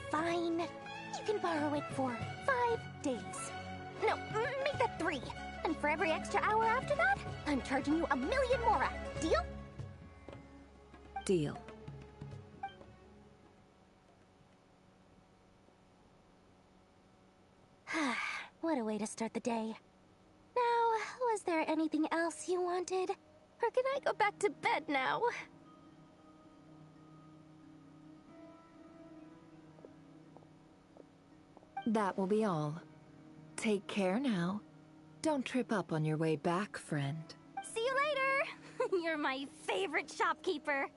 Fine. You can borrow it for 5 days. No, make that 3. And for every extra hour after that, I'm charging you 1,000,000 mora. Deal? Deal. What a way to start the day. Now, was there anything else you wanted? Or can I go back to bed now? That will be all. Take care now. Don't trip up on your way back, friend. See you later! You're my favorite shopkeeper.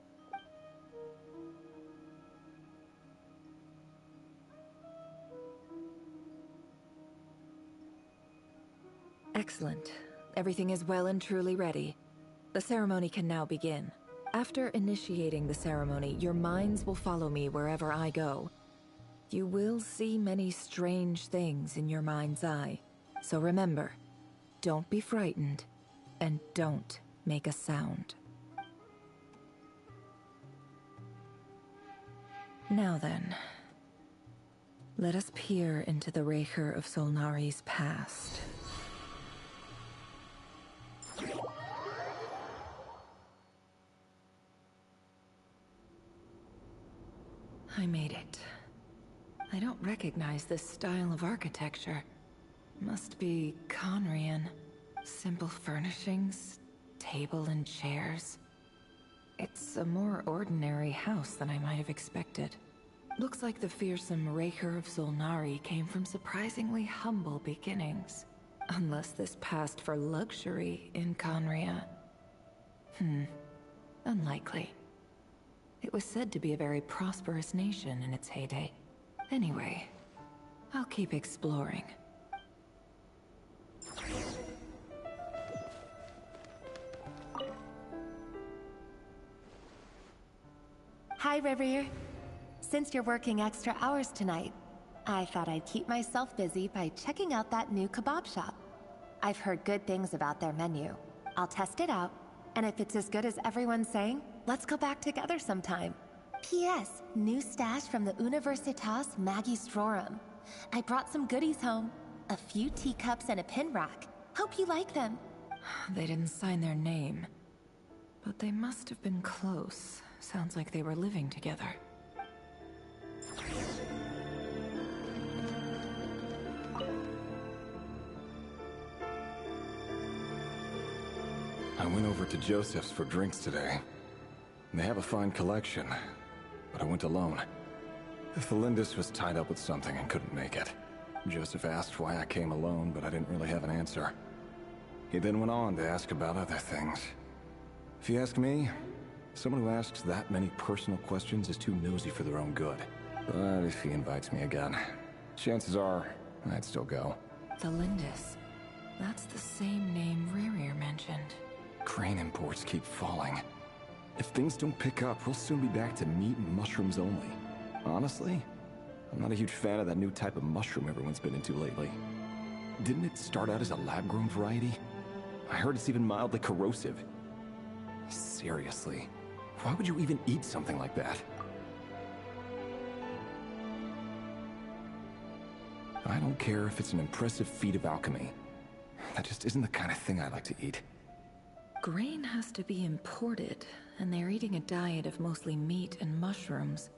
Excellent. Everything is well and truly ready. The ceremony can now begin. After initiating the ceremony, your minds will follow me wherever I go. You will see many strange things in your mind's eye. So remember, don't be frightened, and don't make a sound. Now then, let us peer into the Raker of Solnari's past. I made it. I don't recognize this style of architecture. Must be Conrian. Simple furnishings, table and chairs. It's a more ordinary house than I might have expected. Looks like the fearsome Raker of Solnari came from surprisingly humble beginnings. Unless this passed for luxury in Conria. Unlikely. It was said to be a very prosperous nation in its heyday. Anyway, I'll keep exploring. Hi, Rivier. Since you're working extra hours tonight, I thought I'd keep myself busy by checking out that new kebab shop. I've heard good things about their menu. I'll test it out, and if it's as good as everyone's saying, let's go back together sometime. P.S. New stash from the Universitas Magistrorum. I brought some goodies home. A few teacups and a pin rack. Hope you like them. They didn't sign their name. But they must have been close. Sounds like they were living together. I went over to Joseph's for drinks today. They have a fine collection, but I went alone. Felindis was tied up with something and couldn't make it. Joseph asked why I came alone, but I didn't really have an answer. He then went on to ask about other things. If you ask me, someone who asks that many personal questions is too nosy for their own good. But if he invites me again, chances are I'd still go. Felindis. That's the same name Rerir mentioned. Crane imports keep falling. If things don't pick up, we'll soon be back to meat and mushrooms only. Honestly, I'm not a huge fan of that new type of mushroom everyone's been into lately. Didn't it start out as a lab-grown variety? I heard it's even mildly corrosive. Seriously, why would you even eat something like that? I don't care if it's an impressive feat of alchemy. That just isn't the kind of thing I like to eat. Grain has to be imported, and they're eating a diet of mostly meat and mushrooms.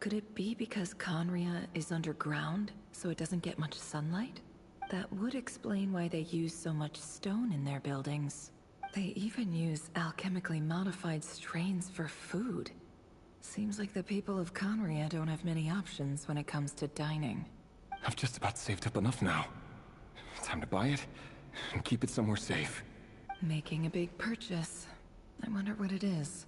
Could it be because Conria is underground, so it doesn't get much sunlight? That would explain why they use so much stone in their buildings. They even use alchemically modified strains for food. Seems like the people of Conria don't have many options when it comes to dining. I've just about saved up enough now. Time to buy it and keep it somewhere safe. Making a big purchase. I wonder what it is.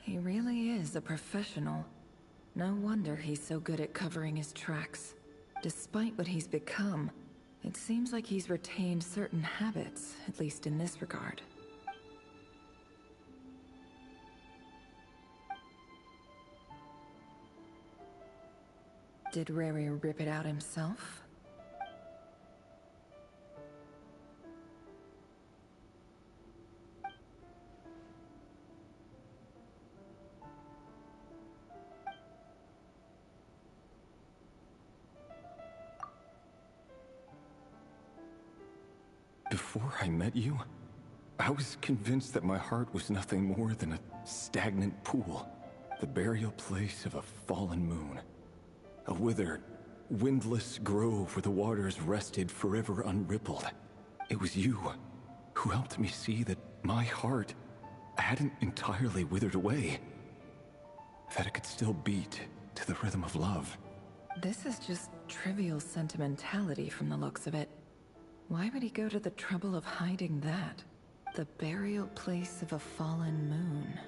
He really is a professional. No wonder he's so good at covering his tracks. Despite what he's become, it seems like he's retained certain habits, at least in this regard. Did Rerir rip it out himself? Before I met you, I was convinced that my heart was nothing more than a stagnant pool, the burial place of a fallen moon. A withered, windless grove where the waters rested forever unrippled. It was you who helped me see that my heart hadn't entirely withered away. That it could still beat to the rhythm of love. This is just trivial sentimentality from the looks of it. Why would he go to the trouble of hiding that? The burial place of a fallen moon.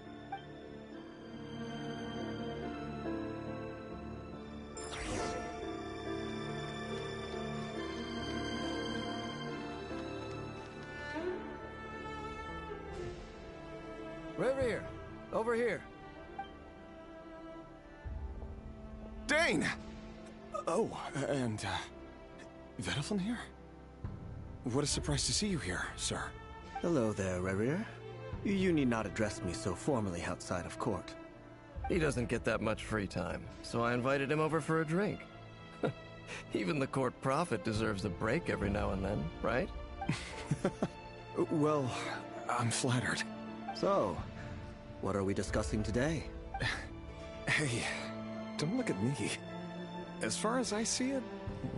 Rerir, over here. Dane! Oh, and, Vedaflin here? What a surprise to see you here, sir. Hello there, Rerir. You need not address me so formally outside of court. He doesn't get that much free time, so I invited him over for a drink. Even the court prophet deserves a break every now and then, right? Well, I'm flattered. So, what are we discussing today? Hey, don't look at me. As far as I see it,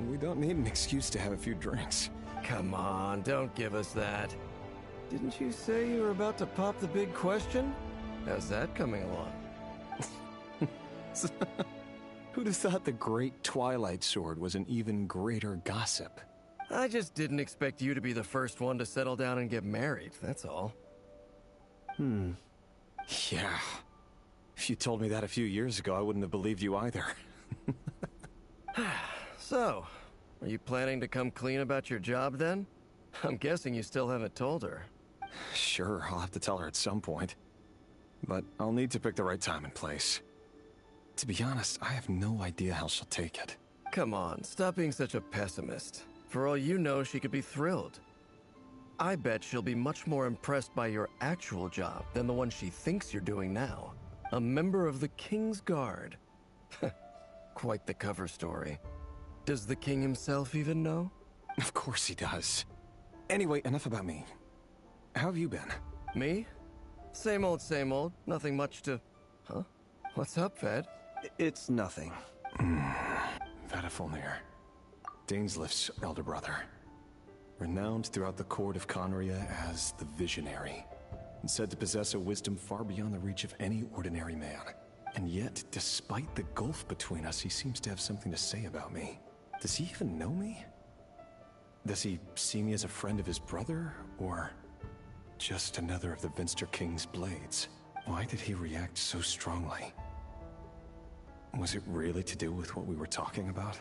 we don't need an excuse to have a few drinks. Come on, don't give us that. Didn't you say you were about to pop the big question? How's that coming along? Who'd have thought the great Twilight Sword was an even greater gossip? I just didn't expect you to be the first one to settle down and get married, that's all. Yeah. If you told me that a few years ago, I wouldn't have believed you either. So, are you planning to come clean about your job then? I'm guessing you still haven't told her. Sure, I'll have to tell her at some point. But I'll need to pick the right time and place. To be honest, I have no idea how she'll take it. Come on, stop being such a pessimist. For all you know, she could be thrilled. I bet she'll be much more impressed by your actual job than the one she thinks you're doing now. A member of the King's Guard. Quite the cover story. Does the king himself even know? Of course he does. Anyway, enough about me. How have you been? Me? Same old, same old. Nothing much to... Huh? What's up, Ved? It's nothing. Vedifulnir. Dainslif's elder brother. Renowned throughout the court of Conria as the Visionary, and said to possess a wisdom far beyond the reach of any ordinary man. And yet, despite the gulf between us, he seems to have something to say about me. Does he even know me? Does he see me as a friend of his brother, or just another of the Vinster King's blades? Why did he react so strongly? Was it really to do with what we were talking about?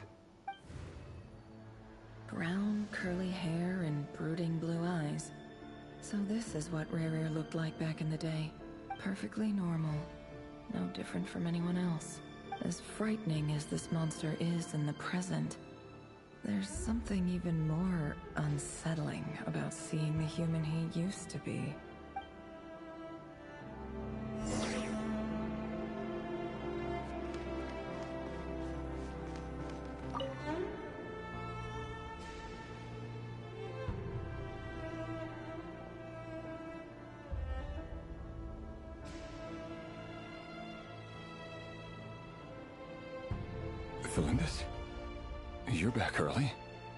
Brown, curly hair and brooding blue eyes. So this is what Rerir looked like back in the day. Perfectly normal. No different from anyone else. As frightening as this monster is in the present, there's something even more unsettling about seeing the human he used to be. Felindis? You're back early?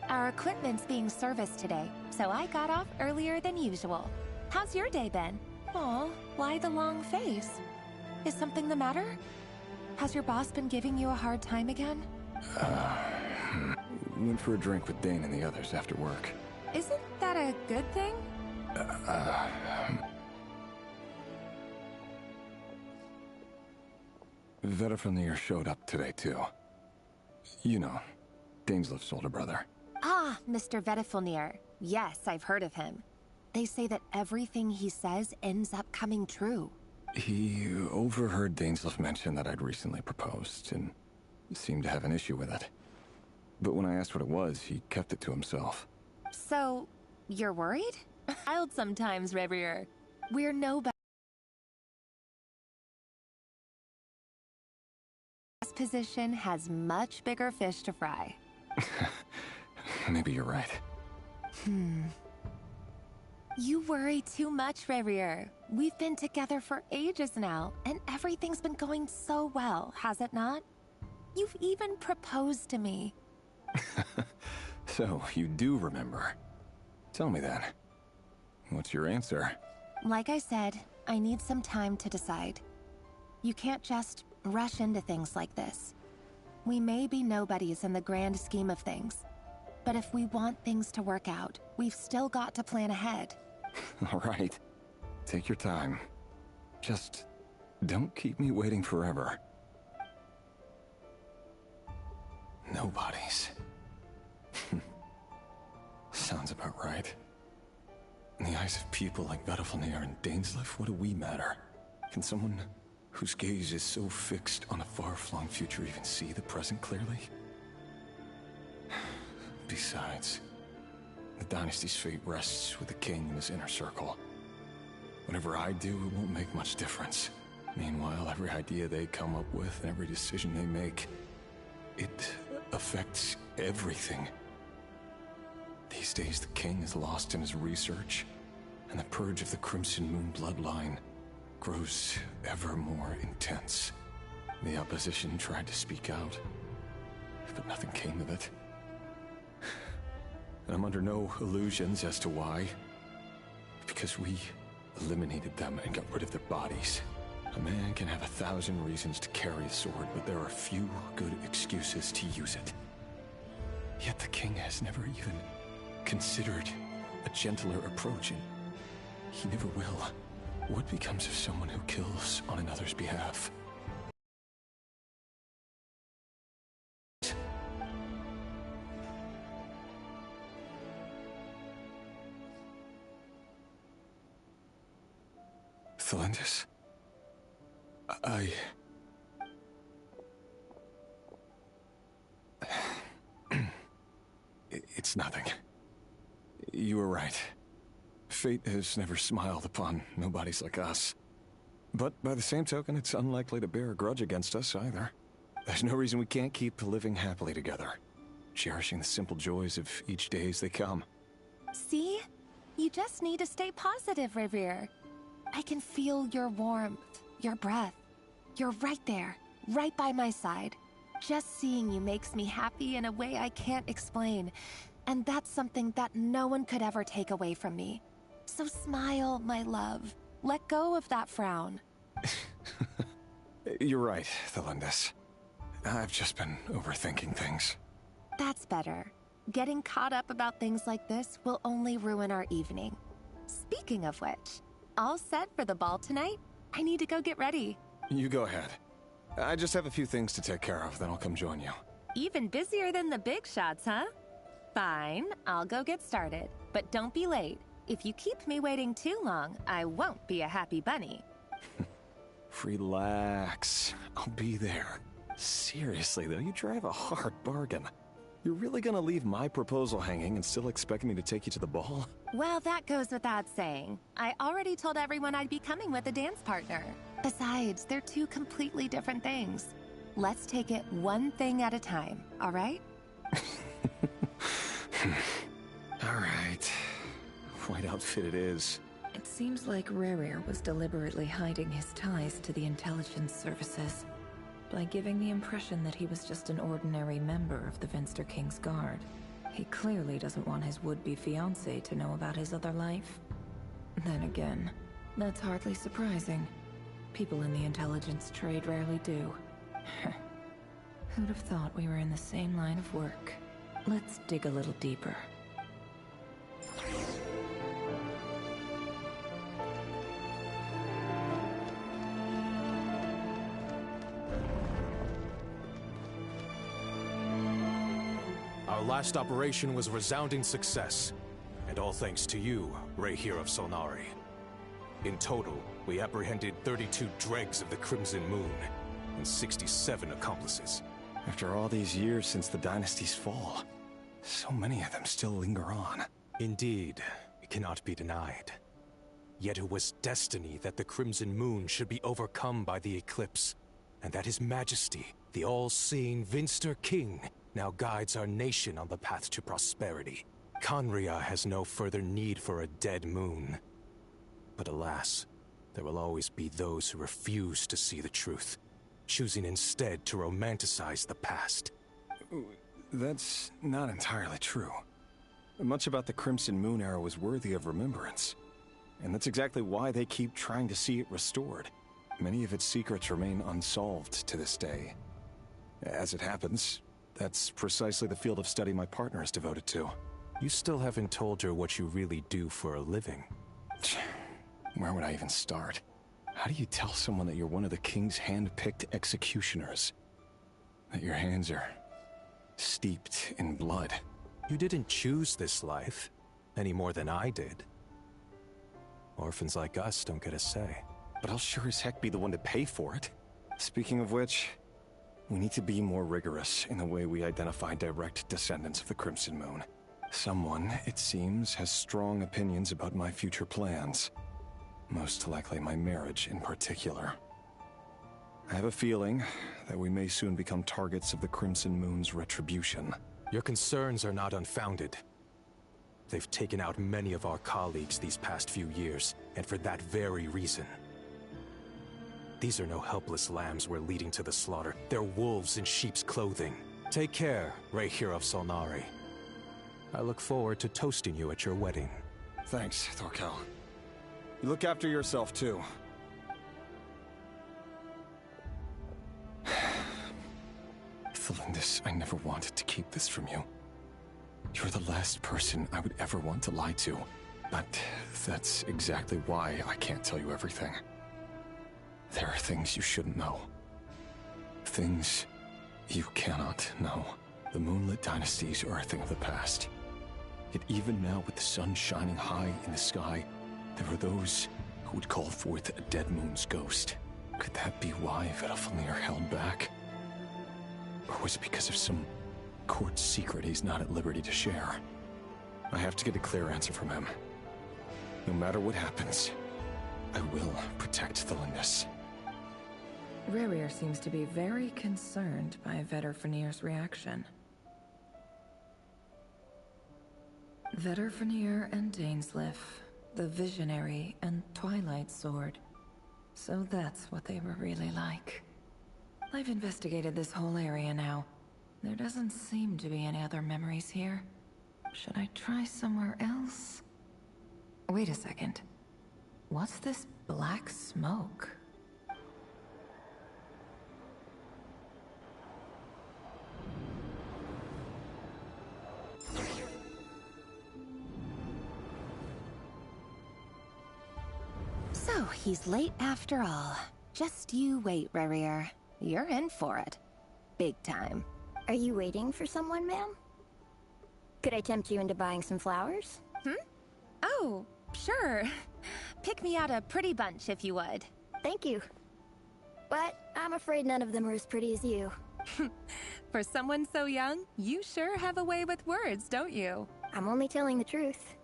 Our equipment's being serviced today, so I got off earlier than usual. How's your day been? Aw, why the long face? Is something the matter? Has your boss been giving you a hard time again? Went for a drink with Dane and the others after work. Isn't that a good thing? Vedifulnir showed up today, too. You know, Dainslif's older brother. Ah, Mr. Vedifulnir. Yes, I've heard of him. They say that everything he says ends up coming true. He overheard Dainslif mention that I'd recently proposed, and seemed to have an issue with it. But when I asked what it was, he kept it to himself. So, you're worried? Wild sometimes, Revier. We're no better. This position has much bigger fish to fry. Maybe you're right. You worry too much, Revier. We've been together for ages now, and everything's been going so well, has it not? You've even proposed to me. So, you do remember. Tell me then. What's your answer? Like I said, I need some time to decide. You can't just rush into things like this. We may be nobodies in the grand scheme of things, but if we want things to work out, we've still got to plan ahead. All right. Take your time. Just don't keep me waiting forever. Nobodies. Sounds about right. In the eyes of people like Vedifulnir and Dainslif, what do we matter? Can someone whose gaze is so fixed on a far-flung future even see the present clearly? Besides, the dynasty's fate rests with the king and his inner circle. Whatever I do, it won't make much difference. Meanwhile, every idea they come up with and every decision they make, it affects everything. These days, the king is lost in his research, and the purge of the Crimson Moon bloodline grows ever more intense. The opposition tried to speak out, but nothing came of it. And I'm under no illusions as to why. Because we eliminated them and got rid of their bodies. A man can have 1,000 reasons to carry a sword, but there are few good excuses to use it. Yet the king has never even considered a gentler approach, and he never will. What becomes of someone who kills on another's behalf? Felindis? It's nothing. You were right. Fate has never smiled upon nobodies like us. But by the same token, it's unlikely to bear a grudge against us either. There's no reason we can't keep living happily together, cherishing the simple joys of each day as they come. See? You just need to stay positive, Revere. I can feel your warmth, your breath. You're right there, right by my side. Just seeing you makes me happy in a way I can't explain. And that's something that no one could ever take away from me. So smile, my love. Let go of that frown. You're right, Thelindis. I've just been overthinking things. That's better. Getting caught up about things like this will only ruin our evening. Speaking of which, all set for the ball tonight? I need to go get ready. You go ahead. I just have a few things to take care of, then I'll come join you. Even busier than the big shots, huh? Fine, I'll go get started. But don't be late. If you keep me waiting too long, I won't be a happy bunny. Relax. I'll be there. Seriously, though, you drive a hard bargain. You're really gonna leave my proposal hanging and still expect me to take you to the ball? Well, that goes without saying. I already told everyone I'd be coming with a dance partner. Besides, they're two completely different things. Let's take it one thing at a time, all right? All right. White outfit it is. It seems like Rerir was deliberately hiding his ties to the intelligence services by giving the impression that he was just an ordinary member of the Vinster King's Guard. He clearly doesn't want his would-be fiancée to know about his other life. Then again, that's hardly surprising. People in the intelligence trade rarely do. Who'd have thought we were in the same line of work? Let's dig a little deeper. Our last operation was a resounding success, and all thanks to you, Rahier of Solnari. In total, we apprehended 32 dregs of the Crimson Moon, and 67 accomplices. After all these years since the dynasty's fall, so many of them still linger on. Indeed, it cannot be denied. Yet it was destiny that the Crimson Moon should be overcome by the eclipse, and that His Majesty, the all-seeing Vinster King, now guides our nation on the path to prosperity. Khaenri'ah has no further need for a dead moon. But alas, there will always be those who refuse to see the truth, choosing instead to romanticize the past. That's not entirely true. Much about the Crimson Moon era was worthy of remembrance. And that's exactly why they keep trying to see it restored. Many of its secrets remain unsolved to this day. As it happens, that's precisely the field of study my partner is devoted to. You still haven't told her what you really do for a living. Where would I even start? How do you tell someone that you're one of the King's hand-picked executioners? That your hands are steeped in blood? You didn't choose this life, any more than I did. Orphans like us don't get a say. But I'll sure as heck be the one to pay for it. Speaking of which, we need to be more rigorous in the way we identify direct descendants of the Crimson Moon. Someone, it seems, has strong opinions about my future plans. Most likely my marriage in particular. I have a feeling that we may soon become targets of the Crimson Moon's retribution. Your concerns are not unfounded. They've taken out many of our colleagues these past few years, and for that very reason. These are no helpless lambs we're leading to the slaughter. They're wolves in sheep's clothing. Take care, Rahier of Solnari. I look forward to toasting you at your wedding. Thanks, Thorkel. You look after yourself, too. Thelindis, I never wanted to keep this from you. You're the last person I would ever want to lie to. But that's exactly why I can't tell you everything. There are things you shouldn't know. Things you cannot know. The Moonlit Dynasties are a thing of the past. Yet even now, with the sun shining high in the sky, there are those who would call forth a dead moon's ghost. Could that be why Vedalfnir held back? Or was it because of some court secret he's not at liberty to share? I have to get a clear answer from him. No matter what happens, I will protect Thelindis. Rerir seems to be very concerned by Vedderfanir's reaction. Vedderfanir and Dainsleif, the Visionary and Twilight Sword. So that's what they were really like. I've investigated this whole area now. There doesn't seem to be any other memories here. Should I try somewhere else? Wait a second. What's this black smoke? So, he's late after all. Just you wait, Rerir. You're in for it. Big time. Are you waiting for someone, ma'am? Could I tempt you into buying some flowers? Oh, sure. Pick me out a pretty bunch if you would. Thank you. But I'm afraid none of them are as pretty as you. For someone so young, you sure have a way with words, don't you? I'm only telling the truth.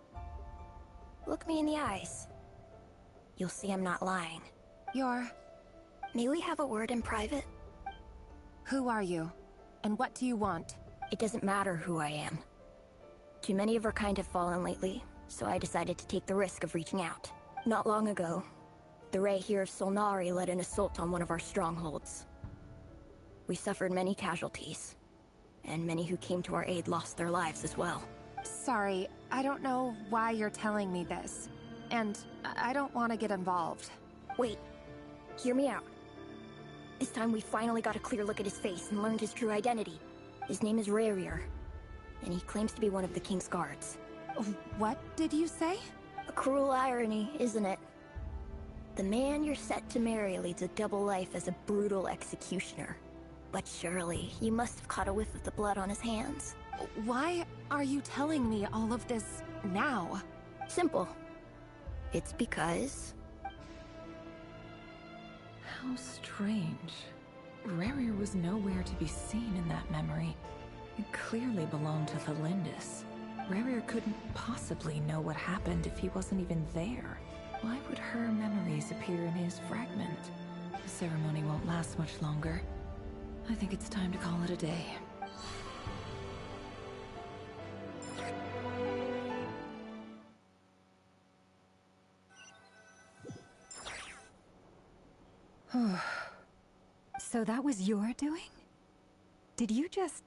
Look me in the eyes. You'll see I'm not lying. May we have a word in private? Who are you? And what do you want? It doesn't matter who I am. Too many of our kind have fallen lately, so I decided to take the risk of reaching out. Not long ago, the Ray here of Solnari led an assault on one of our strongholds. We suffered many casualties, and many who came to our aid lost their lives as well. Sorry, I don't know why you're telling me this. And I don't want to get involved. Wait, hear me out. This time we finally got a clear look at his face and learned his true identity. His name is Rerir, and he claims to be one of the King's guards. What did you say? A cruel irony, isn't it? The man you're set to marry leads a double life as a brutal executioner. But surely, you must have caught a whiff of the blood on his hands. Why are you telling me all of this now? Simple. It's because... How strange. Rerir was nowhere to be seen in that memory. It clearly belonged to Thelindis. Rerir couldn't possibly know what happened if he wasn't even there. Why would her memories appear in his fragment? The ceremony won't last much longer. I think it's time to call it a day. So that was your doing? Did you just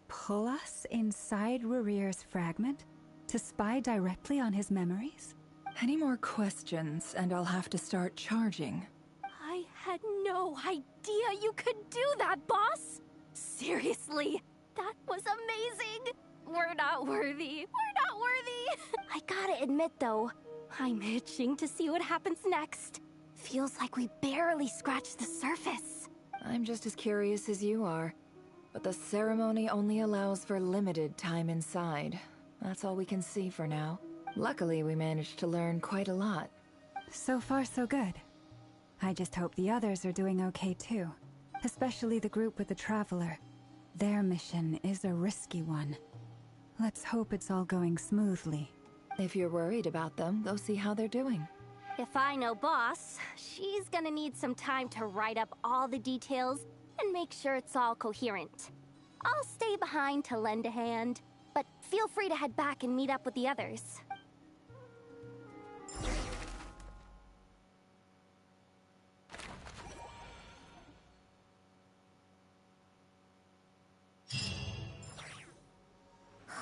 pull us inside Rerir's fragment to spy directly on his memories? Any more questions, and I'll have to start charging. I had no idea you could do that, boss! Seriously, that was amazing! We're not worthy. We're not worthy! I gotta admit, though, I'm itching to see what happens next. Feels like we barely scratched the surface. I'm just as curious as you are. But the ceremony only allows for limited time inside. That's all we can see for now. Luckily, we managed to learn quite a lot. So far, so good. I just hope the others are doing okay too. Especially the group with the Traveler. Their mission is a risky one. Let's hope it's all going smoothly. If you're worried about them, go see how they're doing. If I know Boss, she's gonna need some time to write up all the details and make sure it's all coherent. I'll stay behind to lend a hand, but feel free to head back and meet up with the others.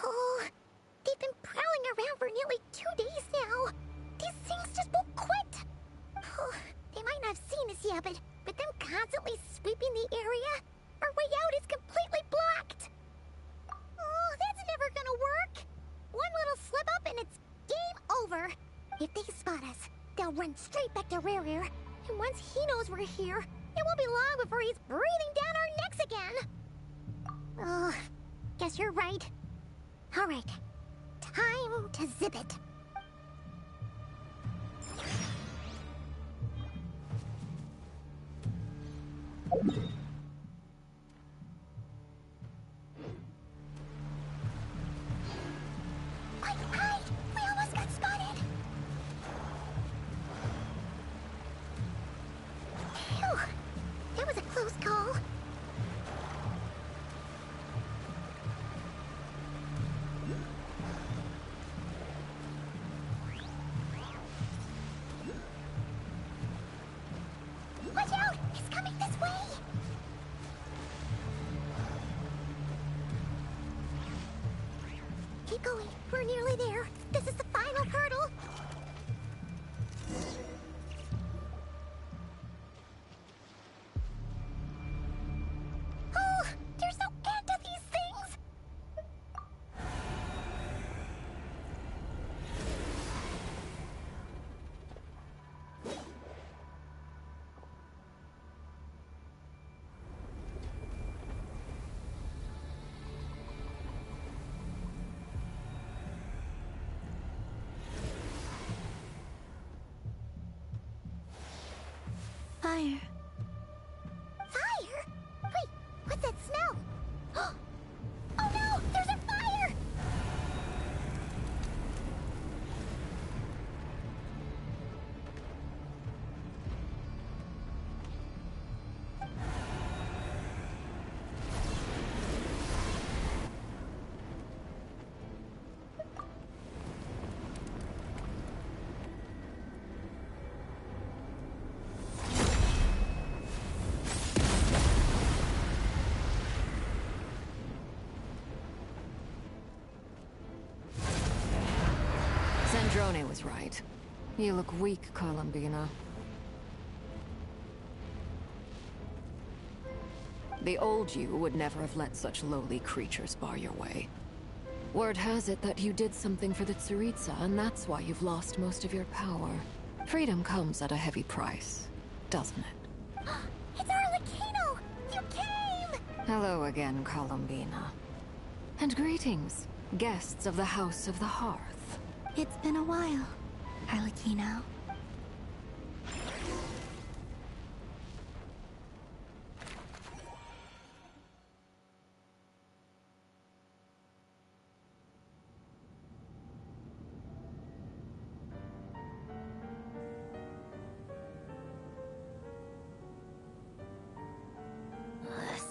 Oh, they've been prowling around for nearly 2 days now. These things just won't quit. Oh, they might not have seen us yet, but them constantly sweeping the area, our way out is completely blocked. Oh, that's never gonna work. One little slip up and it's game over. If they spot us, they'll run straight back to Rerir. And once he knows we're here, it won't be long before he's breathing down our necks again. Oh, guess you're right. All right, time to zip it. Hide! We almost got spotted! We're nearly there. This is the final hurdle. Oh, they're so into these things. Fire. Fire? Wait, what's that smell? Oh no, there's a fire! Sandrone was right. You look weak, Columbina. The old you would never have let such lowly creatures bar your way. Word has it that you did something for the Tsaritsa, and that's why you've lost most of your power. Freedom comes at a heavy price, doesn't it? It's Arlecchino! You came! Hello again, Columbina. And greetings, guests of the House of the Hearth. It's been a while, Arlecchino.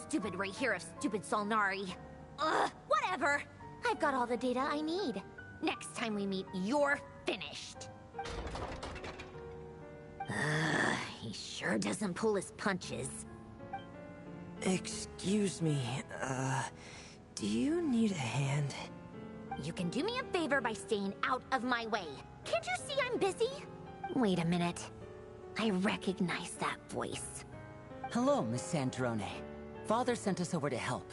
Stupid right here of stupid Solnari. Ugh, whatever. I've got all the data I need. Next time we meet, you're finished. He sure doesn't pull his punches. Excuse me, do you need a hand? You can do me a favor by staying out of my way. Can't you see I'm busy? Wait a minute. I recognize that voice. Hello, Miss Sandrone. Father sent us over to help.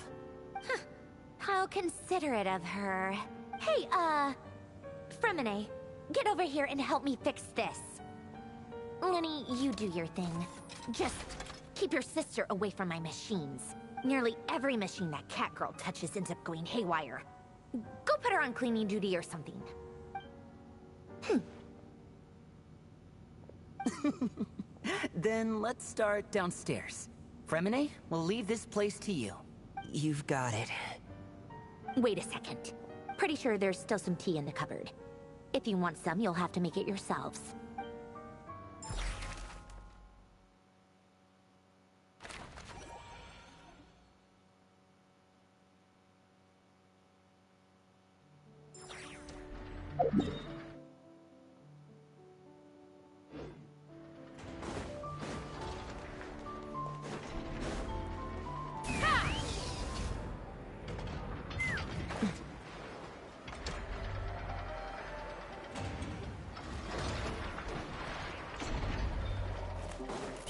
Huh. How considerate of her. Hey, Fremine, get over here and help me fix this. Lenny, you do your thing. Just keep your sister away from my machines. Nearly every machine that Catgirl touches ends up going haywire. Go put her on cleaning duty or something. Then let's start downstairs. Fremine, we'll leave this place to you. You've got it. Wait a second. Pretty sure there's still some tea in the cupboard. If you want some, you'll have to make it yourselves.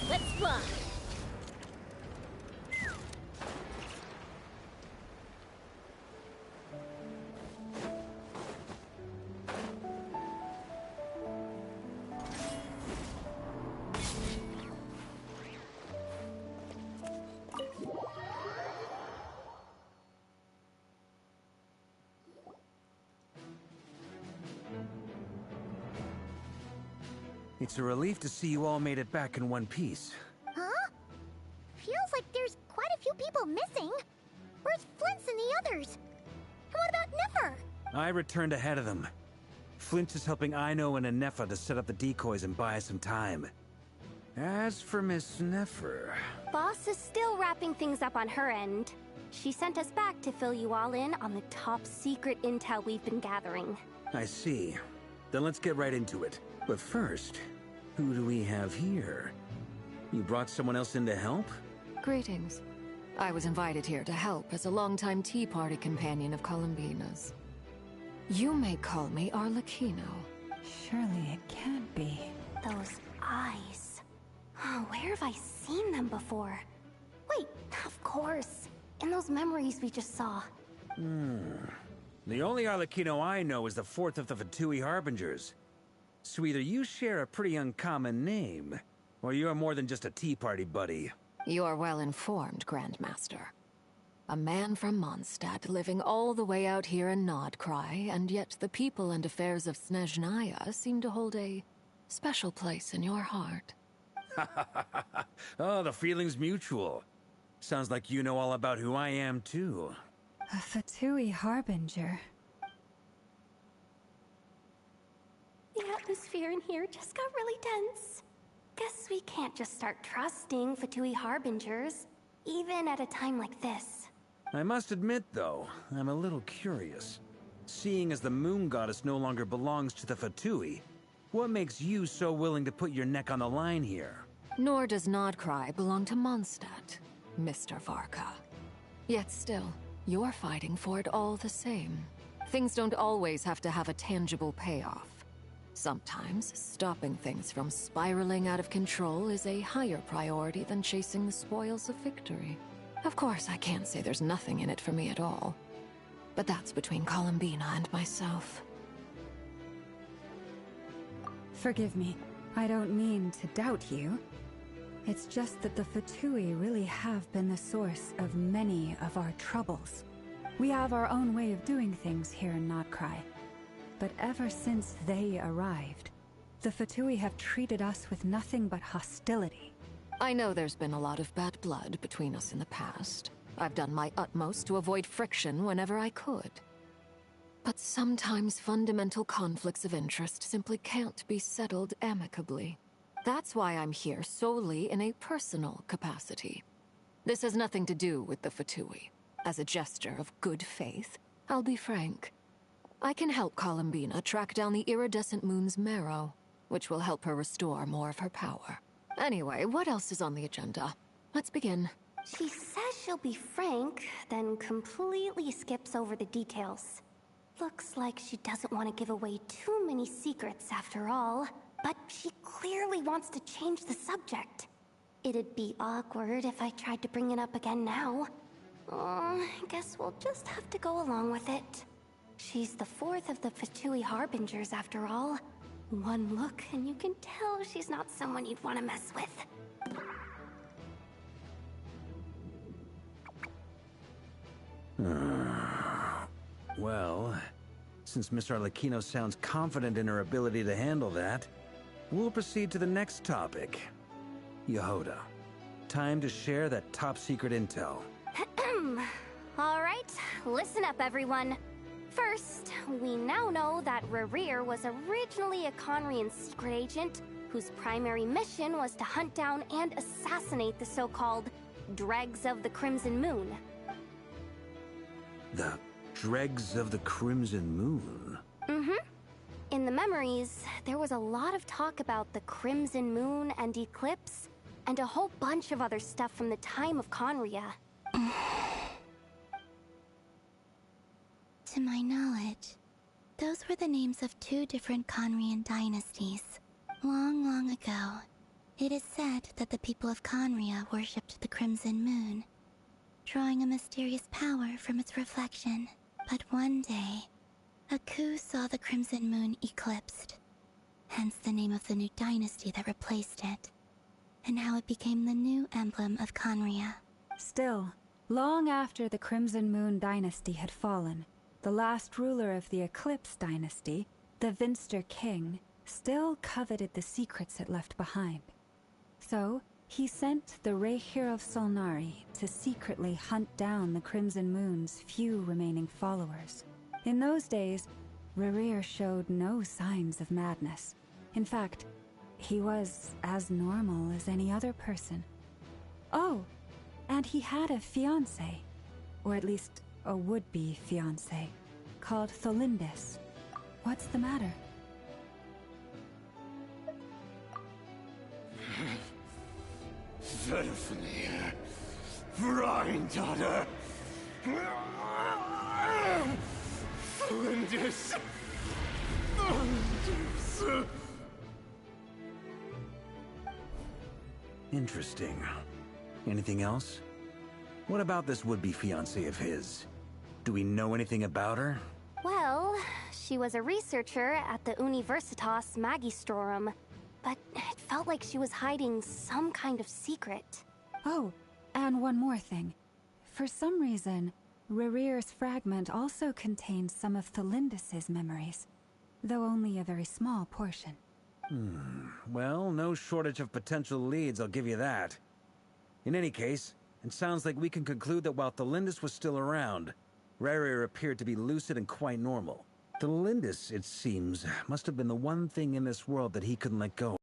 Let's fly! It's a relief to see you all made it back in one piece. Huh? Feels like there's quite a few people missing. Where's Flint's and the others? And what about Nefer? I returned ahead of them. Flint is helping Ino and Anefa to set up the decoys and buy us some time. As for Miss Nefer... Boss is still wrapping things up on her end. She sent us back to fill you all in on the top secret intel we've been gathering. I see. Then let's get right into it. But first, who do we have here? You brought someone else in to help? Greetings. I was invited here to help as a longtime Tea Party companion of Columbina's. You may call me Arlecchino. Surely it can't be. Those eyes. Oh, where have I seen them before? Wait, of course. In those memories we just saw. The only Arlecchino I know is the fourth of the Fatui Harbingers. So either you share a pretty uncommon name, or you're more than just a tea party buddy. You're well informed, Grandmaster. A man from Mondstadt living all the way out here in Krai, and yet the people and affairs of Snezhnaya seem to hold a special place in your heart. Oh, the feeling's mutual. Sounds like you know all about who I am, too. A Fatui Harbinger. The atmosphere in here just got really tense. Guess we can't just start trusting Fatui Harbingers, even at a time like this. I must admit, though, I'm a little curious. Seeing as the Moon Goddess no longer belongs to the Fatui, what makes you so willing to put your neck on the line here? Nor does Krai belong to Mondstadt, Mr. Varka. Yet still, you're fighting for it all the same. Things don't always have to have a tangible payoff. Sometimes, stopping things from spiraling out of control is a higher priority than chasing the spoils of victory. Of course, I can't say there's nothing in it for me at all. But that's between Columbina and myself. Forgive me. I don't mean to doubt you. It's just that the Fatui really have been the source of many of our troubles. We have our own way of doing things here in Krai. But ever since they arrived, the Fatui have treated us with nothing but hostility. I know there's been a lot of bad blood between us in the past. I've done my utmost to avoid friction whenever I could. But sometimes fundamental conflicts of interest simply can't be settled amicably. That's why I'm here solely in a personal capacity. This has nothing to do with the Fatui. As a gesture of good faith, I'll be frank. I can help Columbina track down the iridescent moon's marrow, which will help her restore more of her power. Anyway, what else is on the agenda? Let's begin. She says she'll be frank, then completely skips over the details. Looks like she doesn't want to give away too many secrets after all, but she clearly wants to change the subject. It'd be awkward if I tried to bring it up again now. I guess we'll just have to go along with it. She's the fourth of the Fatui Harbingers after all. One look and you can tell she's not someone you'd want to mess with. Well, since Miss Arlecchino sounds confident in her ability to handle that, we'll proceed to the next topic. Yehoda, time to share that top-secret intel. Alright, listen up everyone. First, we now know that Rerir was originally a Conrian secret agent whose primary mission was to hunt down and assassinate the so-called Dregs of the Crimson Moon. The Dregs of the Crimson Moon? In the memories, there was a lot of talk about the Crimson Moon and Eclipse, and a whole bunch of other stuff from the time of Conria. To my knowledge, those were the names of two different Conrian dynasties. Long, long ago, it is said that the people of Conria worshipped the Crimson Moon, drawing a mysterious power from its reflection. But one day, a coup saw the Crimson Moon eclipsed, hence the name of the new dynasty that replaced it, and how it became the new emblem of Conria. Still, long after the Crimson Moon dynasty had fallen, the last ruler of the Eclipse dynasty, the Vinster King, still coveted the secrets it left behind. So, he sent the Rehir of Solnari to secretly hunt down the Crimson Moon's few remaining followers. In those days, Rerir showed no signs of madness. In fact, he was as normal as any other person. Oh, and he had a fiancé, or at least a would-be fiancé, called Tholindis. What's the matter? Verfnir, Freindaughter, Flinders! Interesting. Anything else? What about this would-be fiancée of his? Do we know anything about her? Well, she was a researcher at the Universitas Magistrorum, but it felt like she was hiding some kind of secret. Oh, and one more thing. For some reason, Rerear's fragment also contains some of Thelindis' memories, though only a very small portion. Well, no shortage of potential leads, I'll give you that. In any case, it sounds like we can conclude that while Thelindis was still around, Rerear appeared to be lucid and quite normal. Thelindis, it seems, must have been the one thing in this world that he couldn't let go.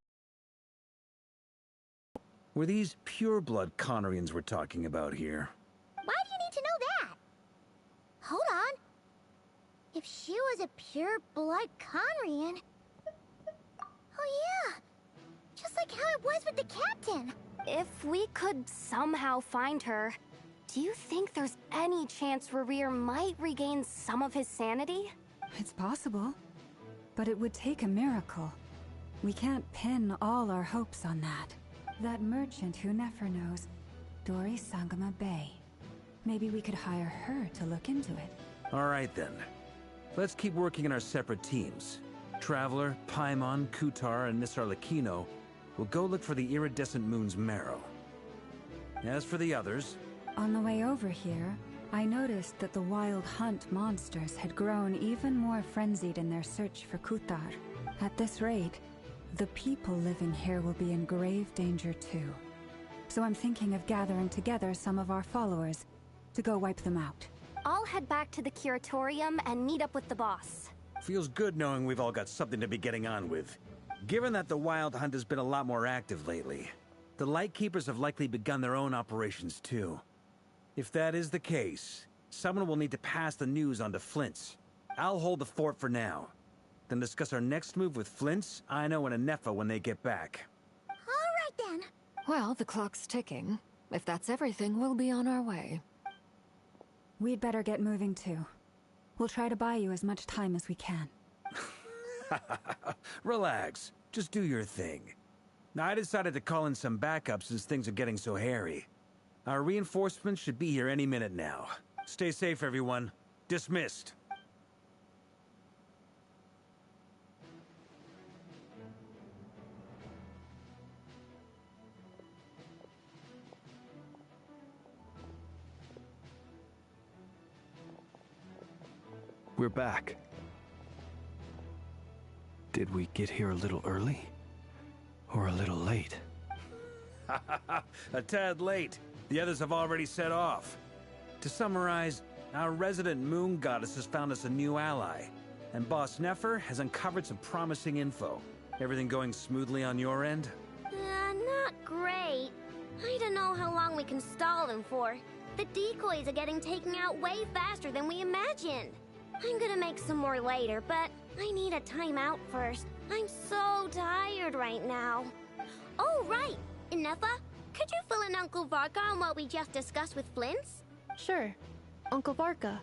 Were these pure-blood Conorians we're talking about here? Why do you need to know that? Hold on. If she was a pure-blood Conrian... Oh yeah, just like how it was with the captain. If we could somehow find her, do you think there's any chance Rerear might regain some of his sanity? It's possible, but it would take a miracle. We can't pin all our hopes on that. That merchant who Nefer knows, Dori Sangama Bay. Maybe we could hire her to look into it. All right then. Let's keep working in our separate teams. Traveler, Paimon, Kutar, and Miss Arlecchino will go look for the iridescent moon's marrow. As for the others... On the way over here, I noticed that the Wild Hunt monsters had grown even more frenzied in their search for Kutar. At this rate, the people living here will be in grave danger too. So I'm thinking of gathering together some of our followers to go wipe them out. I'll head back to the Curatorium and meet up with the boss. Feels good knowing we've all got something to be getting on with. Given that the Wild Hunt has been a lot more active lately, the Lightkeepers have likely begun their own operations too. If that is the case, someone will need to pass the news on to Flint's. I'll hold the fort for now, then discuss our next move with Flint's, Aino, and Anefa when they get back. All right then. Well, the clock's ticking. If that's everything, we'll be on our way. We'd better get moving too. We'll try to buy you as much time as we can. Relax. Just do your thing. Now, I decided to call in some backup since things are getting so hairy. Our reinforcements should be here any minute now. Stay safe, everyone. Dismissed. We're back. Did we get here a little early? Or a little late? A tad late. The others have already set off. To summarize, our resident moon goddess has found us a new ally, and Boss Nefer has uncovered some promising info. Everything going smoothly on your end? Not great. I don't know how long we can stall them for. The decoys are getting taken out way faster than we imagined. I'm gonna make some more later, but I need a timeout first. I'm so tired right now. Oh, right! Inefa, could you fill in Uncle Varka on what we just discussed with Flint's? Sure. Uncle Varka,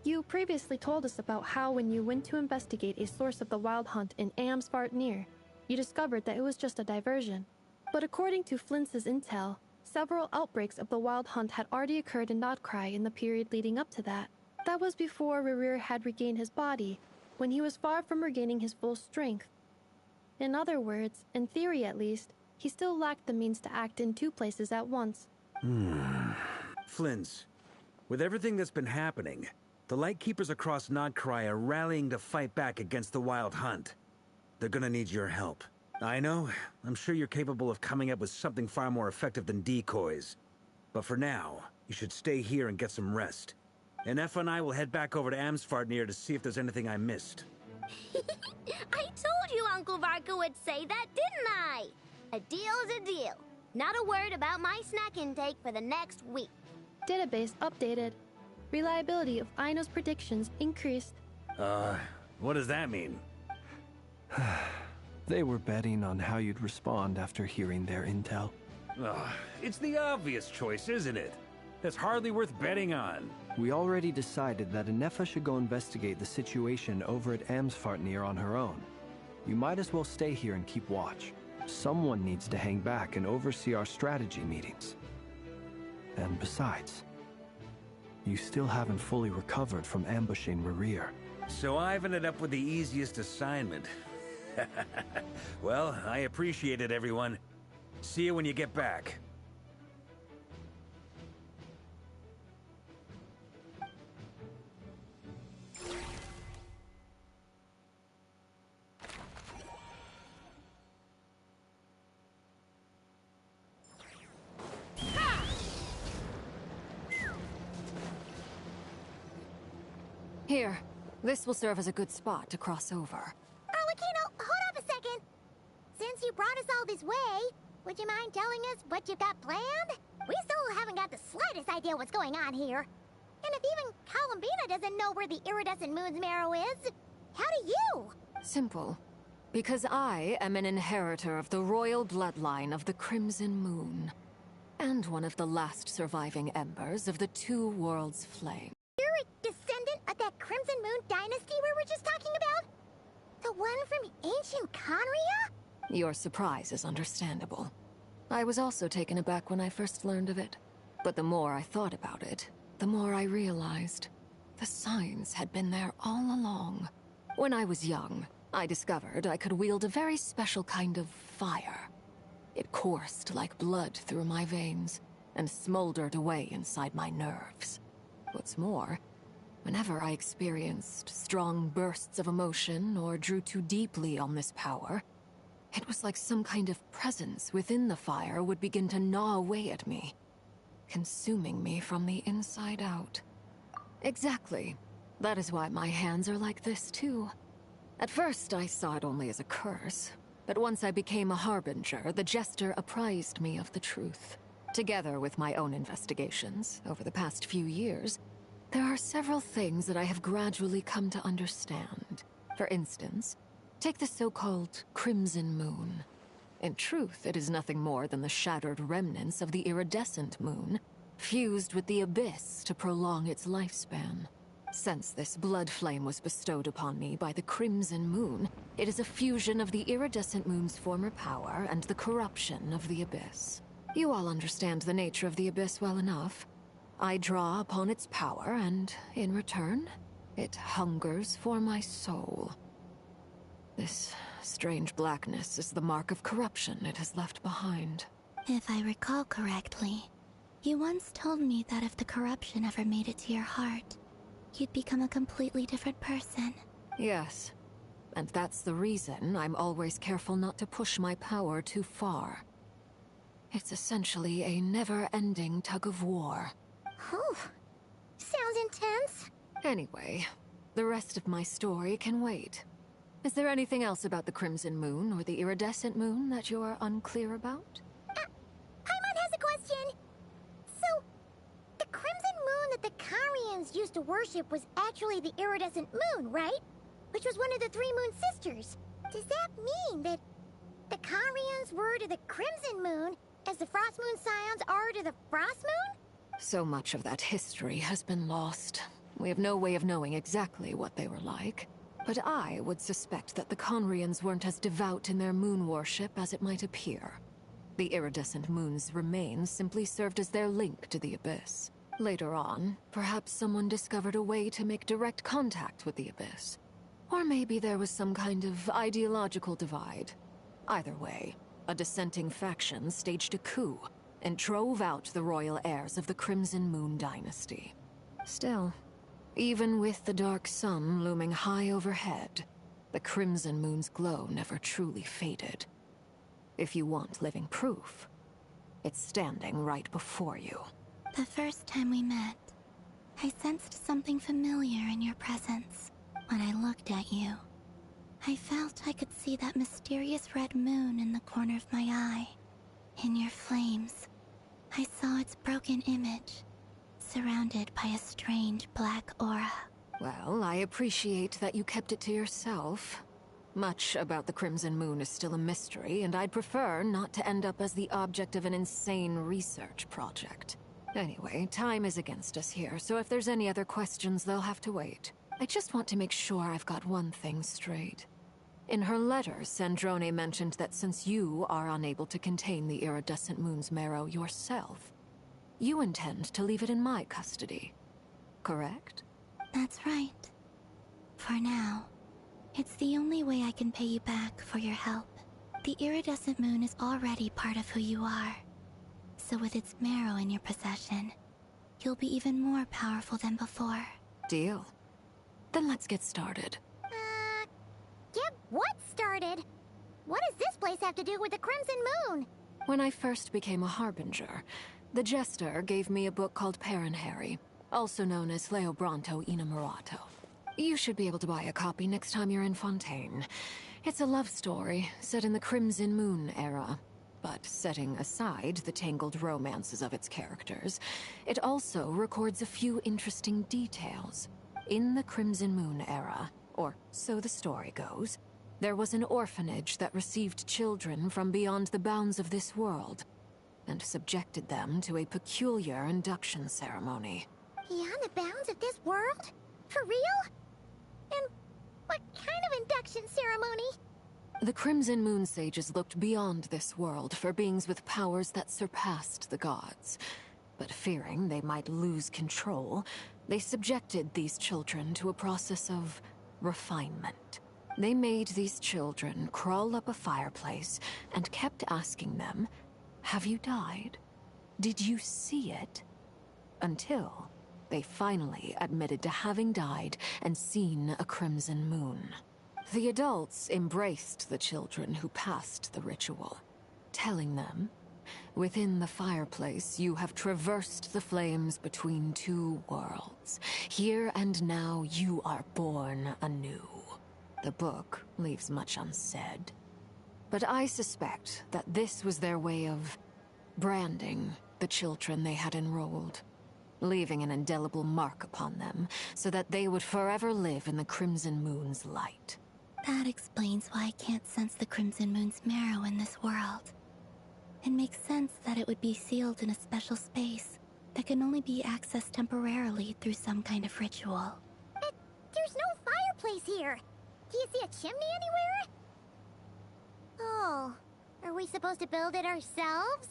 you previously told us about how when you went to investigate a source of the Wild Hunt in Amsvartnir, you discovered that it was just a diversion. But according to Flint's intel, several outbreaks of the Wild Hunt had already occurred in Krai in the period leading up to that. That was before Rerear had regained his body, when he was far from regaining his full strength. In other words, in theory at least, he still lacked the means to act in two places at once. Flint's, with everything that's been happening, the Lightkeepers across Krai are rallying to fight back against the Wild Hunt. They're gonna need your help. I know, I'm sure you're capable of coming up with something far more effective than decoys. But for now, you should stay here and get some rest. And Efa and I will head back over to Amsvartnir to see if there's anything I missed. I told you Uncle Varka would say that, didn't I? A deal's a deal. Not a word about my snack intake for the next week. Database updated. Reliability of Aino's predictions increased. What does that mean? They were betting on how you'd respond after hearing their intel. It's the obvious choice, isn't it? That's hardly worth betting on. We already decided that Anefa should go investigate the situation over at Amsfartnir on her own. You might as well stay here and keep watch. Someone needs to hang back and oversee our strategy meetings. And besides, you still haven't fully recovered from ambushing Rerir. So I've ended up with the easiest assignment. Well, I appreciate it, everyone. See you when you get back. Here, this will serve as a good spot to cross over. Arlecchino, hold up a second. Since you brought us all this way, would you mind telling us what you've got planned? We still haven't got the slightest idea what's going on here. And if even Columbina doesn't know where the iridescent moon's marrow is, how do you? Simple. Because I am an inheritor of the royal bloodline of the Crimson Moon. And one of the last surviving embers of the Two Worlds Flame. You're a descendant of that Crimson Moon dynasty we were just talking about? The one from ancient Conria? Your surprise is understandable. I was also taken aback when I first learned of it. But the more I thought about it, the more I realized the signs had been there all along. When I was young, I discovered I could wield a very special kind of fire. It coursed like blood through my veins and smoldered away inside my nerves. What's more, whenever I experienced strong bursts of emotion or drew too deeply on this power, it was like some kind of presence within the fire would begin to gnaw away at me, consuming me from the inside out. Exactly. That is why my hands are like this, too. At first, I saw it only as a curse, but once I became a harbinger, the Jester apprised me of the truth. Together with my own investigations, over the past few years, there are several things that I have gradually come to understand. For instance, take the so-called Crimson Moon. In truth, it is nothing more than the shattered remnants of the iridescent moon, fused with the abyss to prolong its lifespan. Since this blood flame was bestowed upon me by the Crimson Moon, it is a fusion of the iridescent moon's former power and the corruption of the abyss. You all understand the nature of the abyss well enough. I draw upon its power, and in return, it hungers for my soul. This strange blackness is the mark of corruption it has left behind. If I recall correctly, you once told me that if the corruption ever made it to your heart, you'd become a completely different person. Yes, and that's the reason I'm always careful not to push my power too far. It's essentially a never-ending tug-of-war. Oh, sounds intense. Anyway, the rest of my story can wait. Is there anything else about the Crimson Moon or the Iridescent Moon that you're unclear about? Paimon has a question. So, the Crimson Moon that the Carians used to worship was actually the Iridescent Moon, right? Which was one of the three Moon Sisters. Does that mean that the Carians were to the Crimson Moon as the Frost Moon Scions are to the Frost Moon? So much of that history has been lost. We have no way of knowing exactly what they were like. But I would suspect that the Conrians weren't as devout in their moon worship as it might appear. The iridescent moon's remains simply served as their link to the Abyss. Later on, perhaps someone discovered a way to make direct contact with the Abyss. Or maybe there was some kind of ideological divide. Either way, a dissenting faction staged a coup and drove out the royal heirs of the Crimson Moon dynasty. Still, even with the dark sun looming high overhead, the Crimson Moon's glow never truly faded. If you want living proof, it's standing right before you. The first time we met, I sensed something familiar in your presence. When I looked at you, I felt I could see that mysterious red moon in the corner of my eye. In your flames, I saw its broken image, surrounded by a strange black aura. Well, I appreciate that you kept it to yourself. Much about the Crimson Moon is still a mystery, and I'd prefer not to end up as the object of an insane research project. Anyway, time is against us here, so if there's any other questions, they'll have to wait. I just want to make sure I've got one thing straight. In her letter, Sandrone mentioned that since you are unable to contain the iridescent moon's marrow yourself, you intend to leave it in my custody. Correct? That's right. For now. It's the only way I can pay you back for your help. The iridescent moon is already part of who you are. So with its marrow in your possession, you'll be even more powerful than before. Deal. Then let's get started. Get what started? What does this place have to do with the Crimson Moon? When I first became a Harbinger, the Jester gave me a book called Paranhari, also known as Leobranto Inamorato. You should be able to buy a copy next time you're in Fontaine. It's a love story set in the Crimson Moon era. But setting aside the tangled romances of its characters, it also records a few interesting details. In the Crimson Moon era, or so the story goes, there was an orphanage that received children from beyond the bounds of this world, and subjected them to a peculiar induction ceremony. Beyond the bounds of this world? For real? And what kind of induction ceremony? The Crimson Moon sages looked beyond this world for beings with powers that surpassed the gods. But fearing they might lose control, they subjected these children to a process of refinement. They made these children crawl up a fireplace and kept asking them, "Have you died? Did you see it?" Until they finally admitted to having died and seen a crimson moon. The adults embraced the children who passed the ritual, telling them, "Within the fireplace, you have traversed the flames between two worlds. Here and now, you are born anew." The book leaves much unsaid, but I suspect that this was their way of branding the children they had enrolled, leaving an indelible mark upon them so that they would forever live in the Crimson Moon's light. That explains why I can't sense the Crimson Moon's marrow in this world. It makes sense that it would be sealed in a special space that can only be accessed temporarily through some kind of ritual. But there's no fireplace here. Do you see a chimney anywhere? Oh, are we supposed to build it ourselves?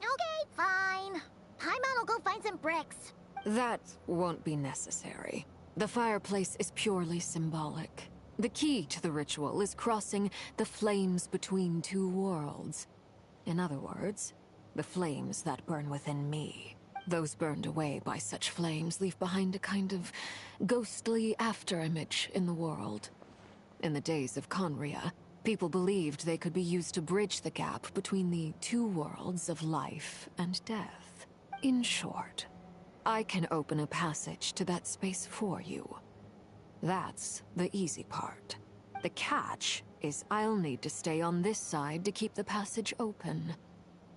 Okay, fine. Paimon will go find some bricks. That won't be necessary. The fireplace is purely symbolic. The key to the ritual is crossing the flames between two worlds. In other words, the flames that burn within me. Those burned away by such flames leave behind a kind of ghostly afterimage in the world. In the days of Conria, people believed they could be used to bridge the gap between the two worlds of life and death. In short, I can open a passage to that space for you. That's the easy part. The catch is I'll need to stay on this side to keep the passage open,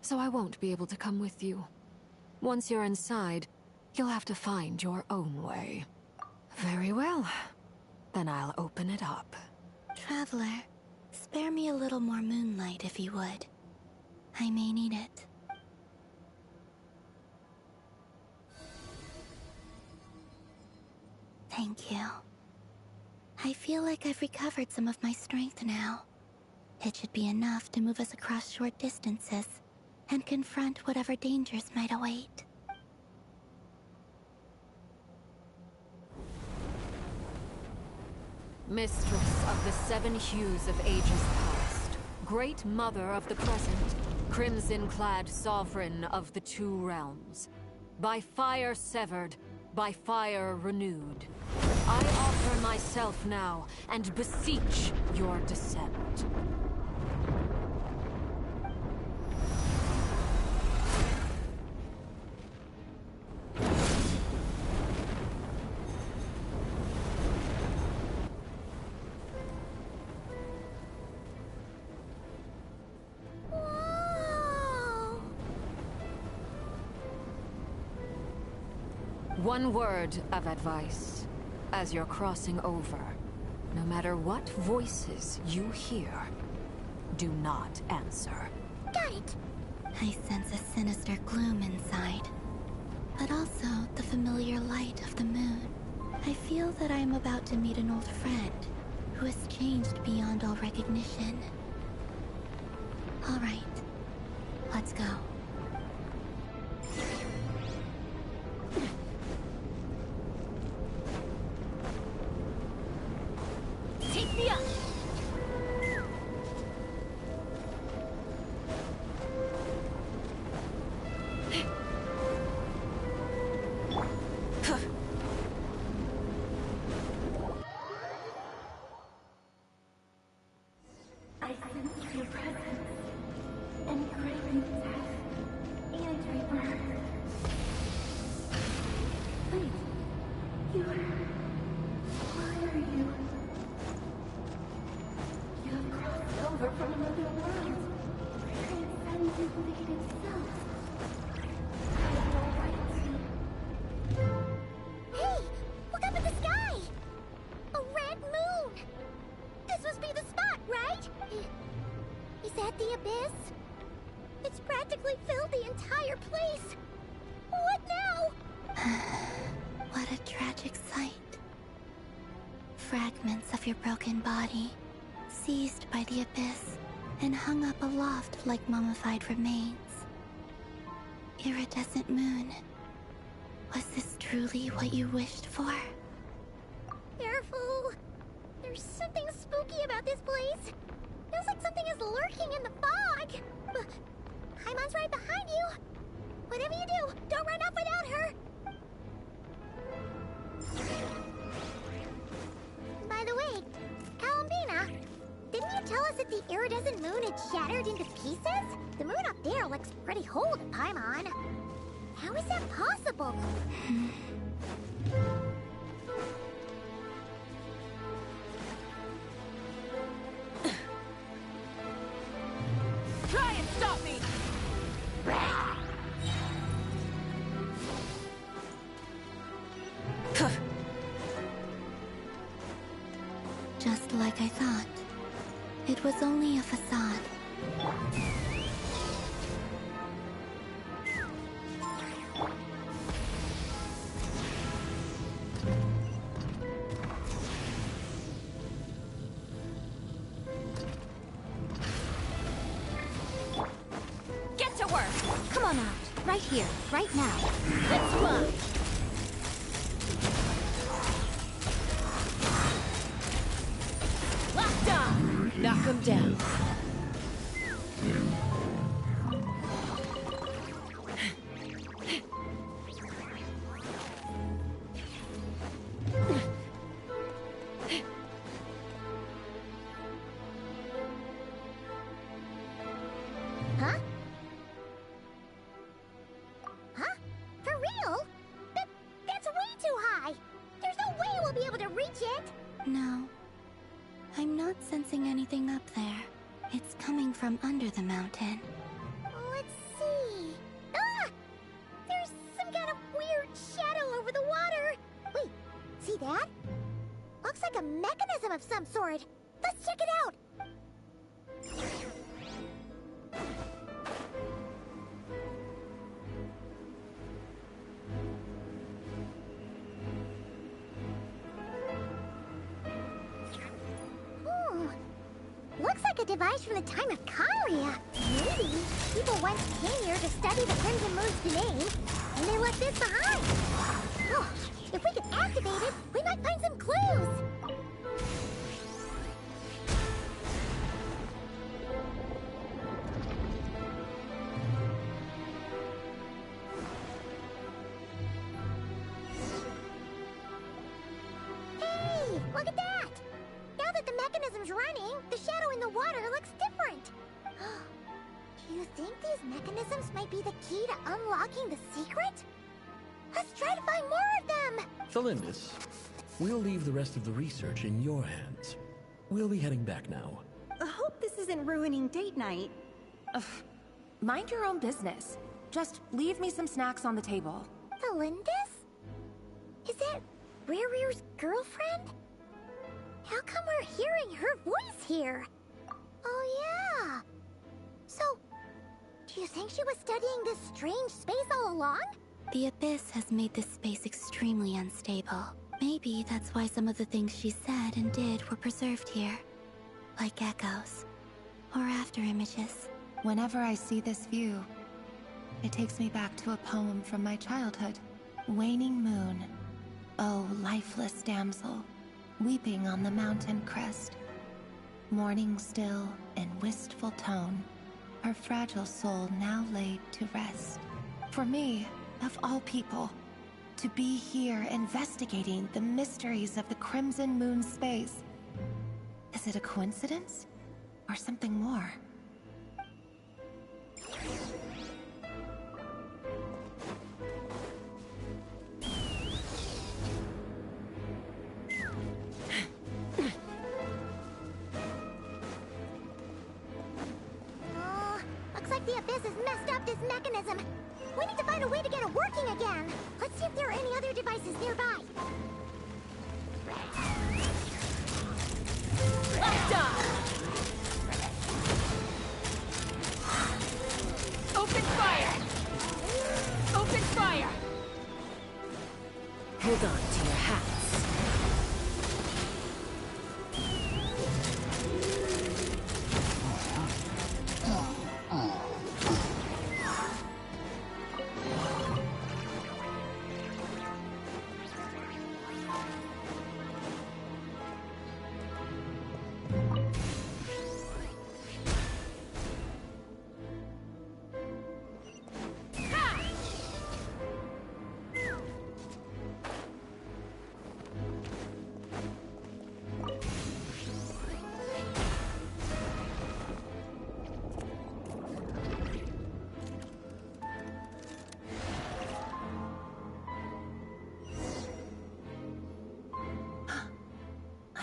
so I won't be able to come with you. Once you're inside, you'll have to find your own way. Very well. Then I'll open it up. Traveler, spare me a little more moonlight if you would. I may need it. Thank you. I feel like I've recovered some of my strength now. It should be enough to move us across short distances and confront whatever dangers might await. Mistress of the seven hues of ages past, great mother of the present, crimson-clad sovereign of the two realms, by fire severed, by fire renewed, I offer myself now and beseech your descent. One word of advice. As you're crossing over, no matter what voices you hear, do not answer. Got it. I sense a sinister gloom inside, but also the familiar light of the moon. I feel that I am about to meet an old friend who has changed beyond all recognition. All right, let's go. Take me up! I sense your presence and craving death and rebirth. Wait, why are you? You have crossed over from another world, transcended fate itself. I have no right to. Hey! Look up at the sky! A red moon! This must be the spot, right? Is that the abyss? It's practically filled the entire place. What now? What a tragic sight. Fragments of your broken body, seized by the abyss, and hung up aloft like mummified remains. Iridescent moon. Was this truly what you wished for? Careful! There's something spooky about this place. Feels like something is lurking in the fog. Paimon's right behind you. Whatever you do, don't run off without her. By the way, Columbina, didn't you tell us that the iridescent moon had shattered into pieces? The moon up there looks pretty whole to Paimon. How is that possible? Try and stop me! Just like I thought. It was only a facade. Get to work! Come on out. Right here, right now. It's mine! Locked on! Knock him down. Huh? Huh? For real? That's way too high! There's no way we'll be able to reach it! No. I'm not sensing anything up there. It's coming from under the mountain. Let's see... Ah! There's some kind of weird shadow over the water! Wait, see that? Looks like a mechanism of some sort. Let's check it out! Looks like a device from the time of Krai. Maybe people once came here to study the Crimson Moon's domain, and they left this behind. Oh, if we could activate it, we might find some clues. Hey, look at that! Now that the mechanism's running, the shadow in the water looks different. Do you think these mechanisms might be the key to unlocking the secret? Let's try to find more of them! Felindis, we'll leave the rest of the research in your hands. We'll be heading back now. I hope this isn't ruining date night. Ugh. Mind your own business. Just leave me some snacks on the table. Felindis? Is that Rerear's girlfriend? How come we're hearing her voice here? Oh yeah. So, Do you think she was studying this strange space all along? The Abyss has made this space extremely unstable. Maybe that's why some of the things she said and did were preserved here. Like echoes. Or after images. Whenever I see this view, it takes me back to a poem from my childhood. Waning moon, oh lifeless damsel, weeping on the mountain crest. Mourning still in wistful tone, her fragile soul now laid to rest. For me, of all people, to be here investigating the mysteries of the Crimson Moon space. Is it a coincidence? Or something more? Looks like the Abyss has messed up this mechanism. We need to find a way to get it working again. Let's see if there are any other devices nearby. Open fire! Open fire! Hold on to your hats.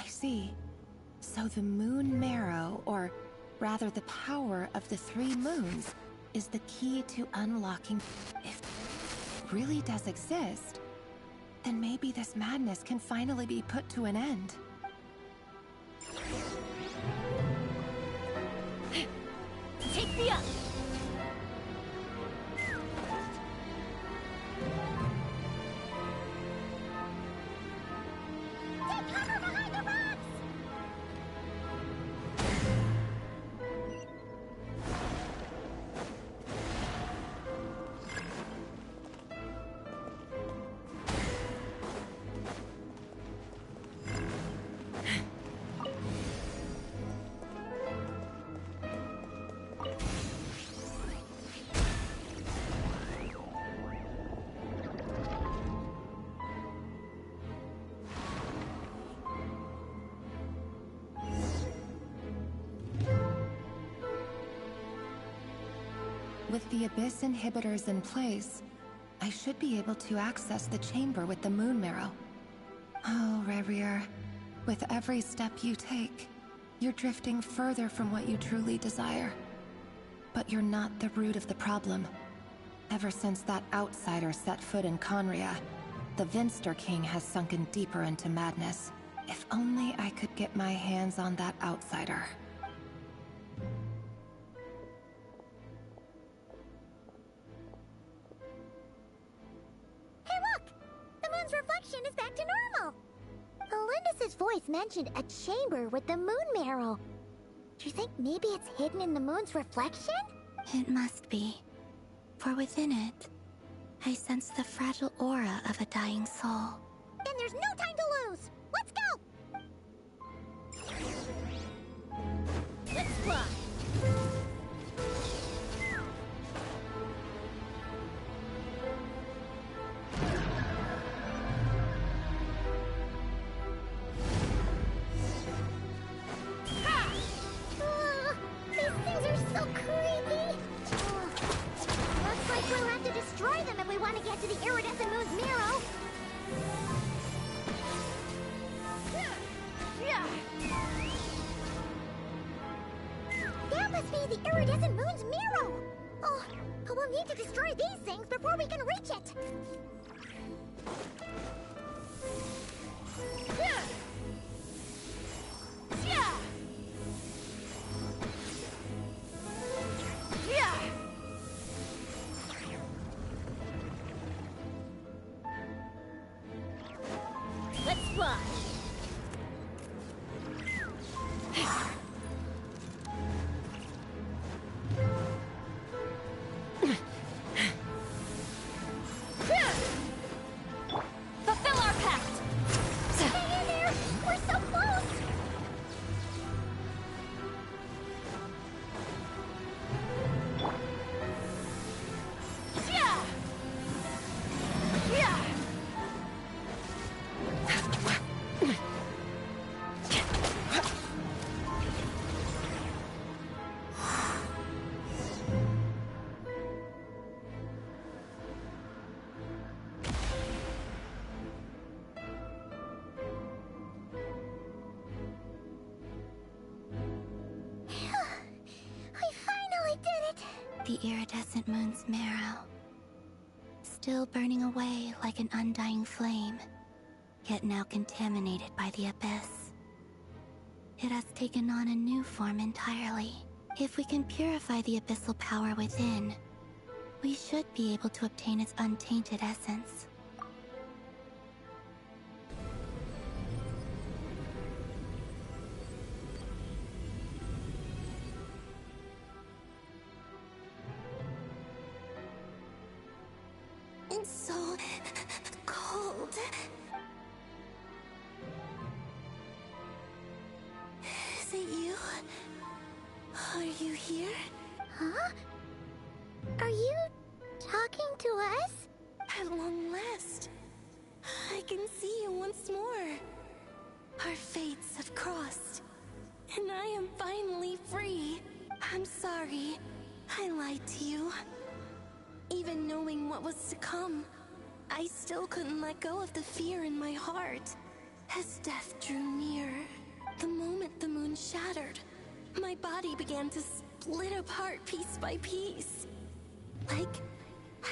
See. So the moon marrow, or rather the power of the 3 moons, is the key to unlocking. If it really does exist, then maybe this madness can finally be put to an end. Take me up! Take cover behind the rocks! With the Abyss inhibitors in place, I should be able to access the chamber with the moon marrow. Oh, Rerir, with every step you take, you're drifting further from what you truly desire. But you're not the root of the problem. Ever since that outsider set foot in Conria, the Vinster King has sunken deeper into madness. If only I could get my hands on that outsider. Hey look! The moon's reflection is back to normal! Elendis' voice mentioned a chamber with the moon marrow. Do you think maybe it's hidden in the moon's reflection? It must be. For within it, I sense the fragile aura of a dying soul. Then there's no time to lose! Let's go! Let's fly! These things are so creepy! Looks like we'll have to destroy them if we want to get to the iridescent moon's marrow. That must be the iridescent moon's marrow! Oh, we'll need to destroy these things before we can reach it! the iridescent moon's marrow, still burning away like an undying flame, yet now contaminated by the abyss. It has taken on a new form entirely. If we can purify the abyssal power within, we should be able to obtain its untainted essence. It's so cold. Is it you? Are you here? Huh? Are you talking to us? At long last, I can see you once more. Our fates have crossed, and I am finally free. I'm sorry, I lied to you. Even knowing what was to come, I still couldn't let go of the fear in my heart. As death drew near, the moment the moon shattered, my body began to split apart piece by piece. Like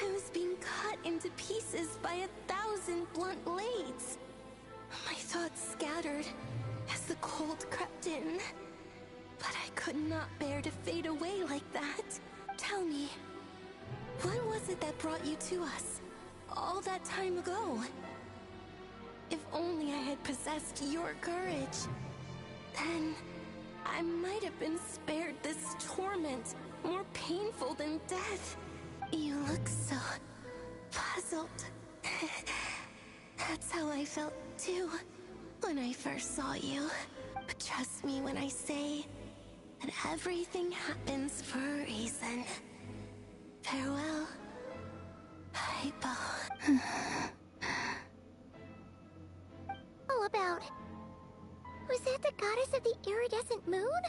I was being cut into pieces by 1,000 blunt blades. My thoughts scattered as the cold crept in. But I could not bear to fade away like that. Tell me, what was it that brought you to us all that time ago? If only I had possessed your courage, then I might have been spared this torment, more painful than death. You look so puzzled. That's how I felt too when I first saw you. But trust me when I say that everything happens for a reason. Farewell, Hypo. All about... Was that the goddess of the iridescent moon?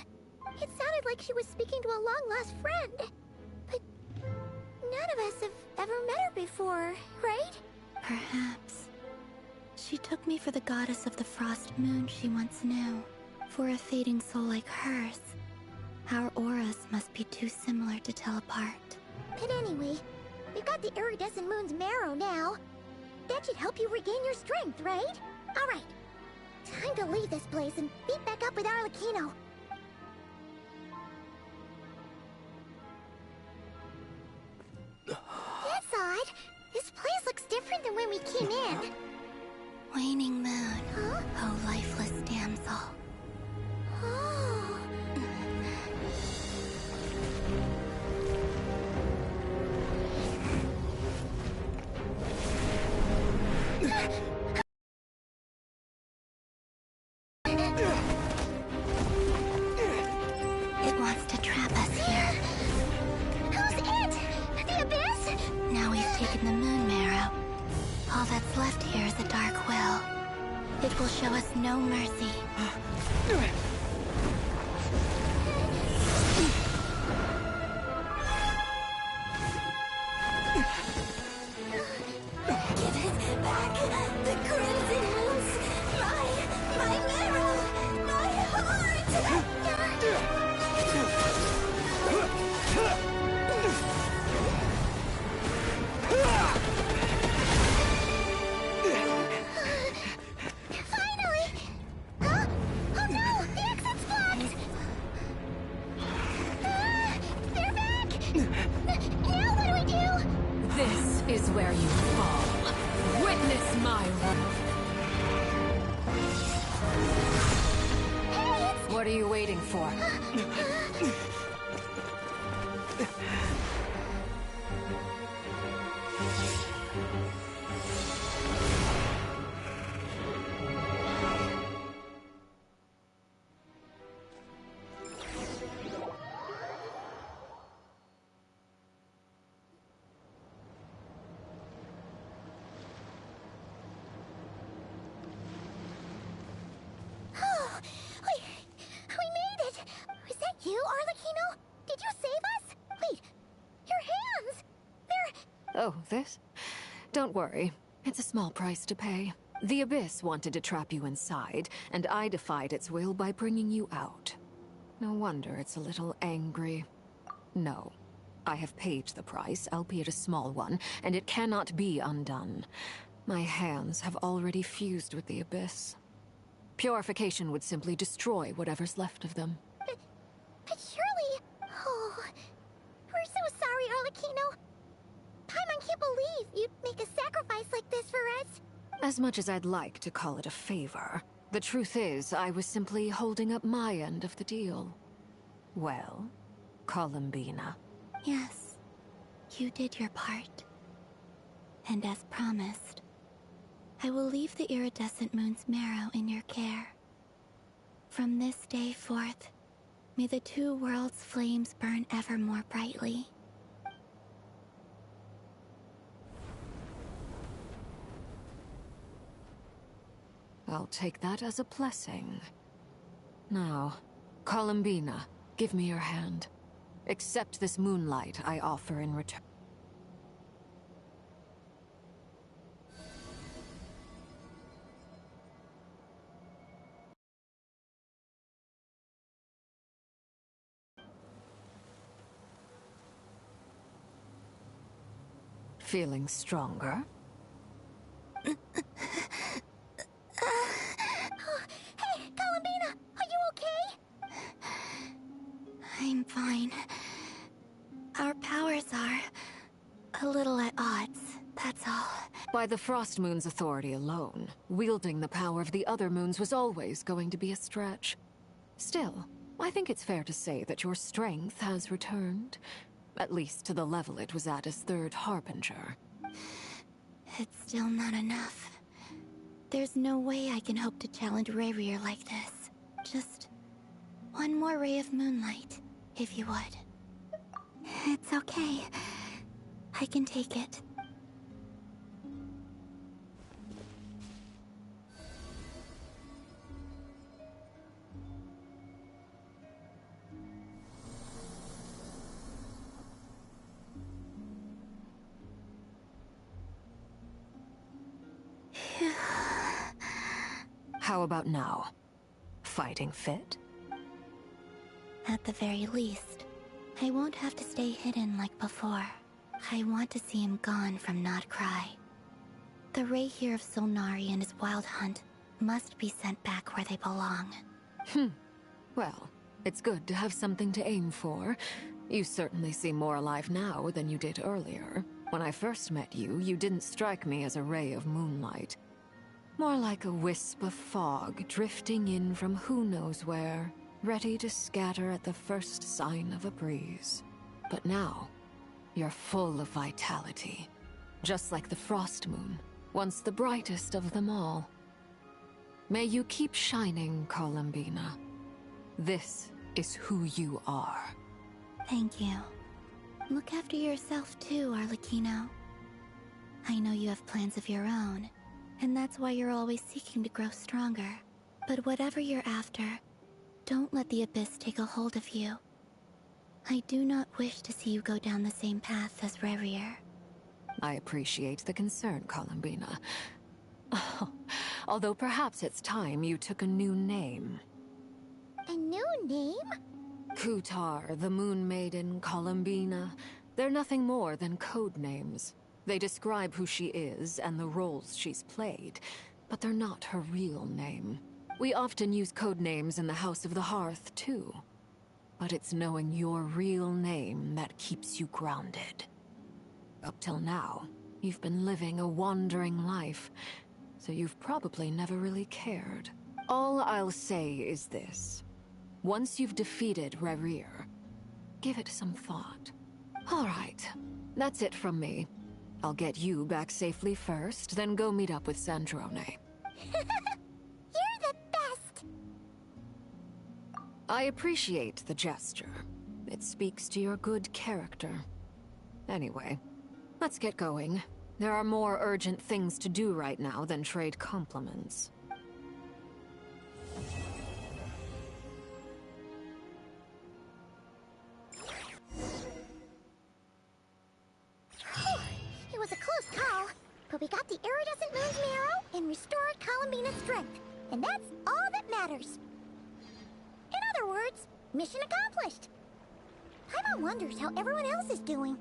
It sounded like she was speaking to a long-lost friend. But none of us have ever met her before, right? Perhaps. She took me for the goddess of the frost moon she once knew. For a fading soul like hers, our auras must be too similar to tell apart. But anyway, we've got the iridescent moon's marrow now. That should help you regain your strength, right? Alright. Time to leave this place and meet back up with Arlecchino. That's odd. This place looks different than when we came in. Waning moon, huh? O lifeless damsel. Oh. It wants to trap us here. Who's it? The Abyss? Now we've taken the moon marrow. All that's left here is a dark will. It will show us no mercy. Give it back! The crimson moons! My marrow! My heart! Finally! Huh? Oh no! The exit's blocked! They're back! Now what do we do? This is where you fall. Witness my wrath. Hey, What are you waiting for? Oh, we made it! Was that you, Arlecchino? Did you save us? Wait, your hands! They're... Oh, this? Don't worry. It's a small price to pay. The Abyss wanted to trap you inside, and I defied its will by bringing you out. No wonder it's a little angry. No, I have paid the price, albeit a small one, and it cannot be undone. My hands have already fused with the Abyss. Purification would simply destroy whatever's left of them. But surely... Oh... We're so sorry, Arlecchino. Paimon can't believe you'd make a sacrifice like this for us. As much as I'd like to call it a favor, the truth is I was simply holding up my end of the deal. Well, Columbina. Yes, you did your part. And as promised, I will leave the iridescent moon's marrow in your care. From this day forth, may the two worlds' flames burn ever more brightly. I'll take that as a blessing. Now, Columbina, give me your hand. Accept this moonlight I offer in return. Feeling stronger? Hey, Columbina! Are you okay? I'm fine. Our powers are a little at odds, that's all. By the Frost Moon's authority alone, wielding the power of the other moons was always going to be a stretch. Still, I think it's fair to say that your strength has returned. At least to the level it was at as Third Harbinger. It's still not enough. There's no way I can hope to challenge Rayrir like this. Just one more ray of moonlight, if you would. It's okay. I can take it. How about now? Fighting fit? At the very least, I won't have to stay hidden like before. I want to see him gone from Not Krai. The Rayhir of Solnari and his wild hunt must be sent back where they belong. Well, it's good to have something to aim for. You certainly seem more alive now than you did earlier. When I first met you, you didn't strike me as a ray of moonlight. More like a wisp of fog drifting in from who knows where, ready to scatter at the first sign of a breeze. But now, you're full of vitality. Just like the Frost Moon, once the brightest of them all. May you keep shining, Columbina. This is who you are. Thank you. Look after yourself too, Arlecchino. I know you have plans of your own, and that's why you're always seeking to grow stronger. But whatever you're after, don't let the Abyss take a hold of you. I do not wish to see you go down the same path as Rayrir. I appreciate the concern, Columbina. Although perhaps it's time you took a new name. A new name? Kutar, the Moon Maiden, Columbina. They're nothing more than code names. They describe who she is and the roles she's played, but they're not her real name. We often use code names in the House of the Hearth, too. But it's knowing your real name that keeps you grounded. Up till now, you've been living a wandering life, so you've probably never really cared. All I'll say is this. Once you've defeated Rayrir, give it some thought. All right, that's it from me. I'll get you back safely first, then go meet up with Sandrone. You're the best! I appreciate the gesture. It speaks to your good character. Anyway, let's get going. There are more urgent things to do right now than trade compliments. It was a close call, but we got the iridescent moon's marrow and restored Columbina's strength, and that's all that matters. In other words, mission accomplished. Paimon wonders how everyone else is doing.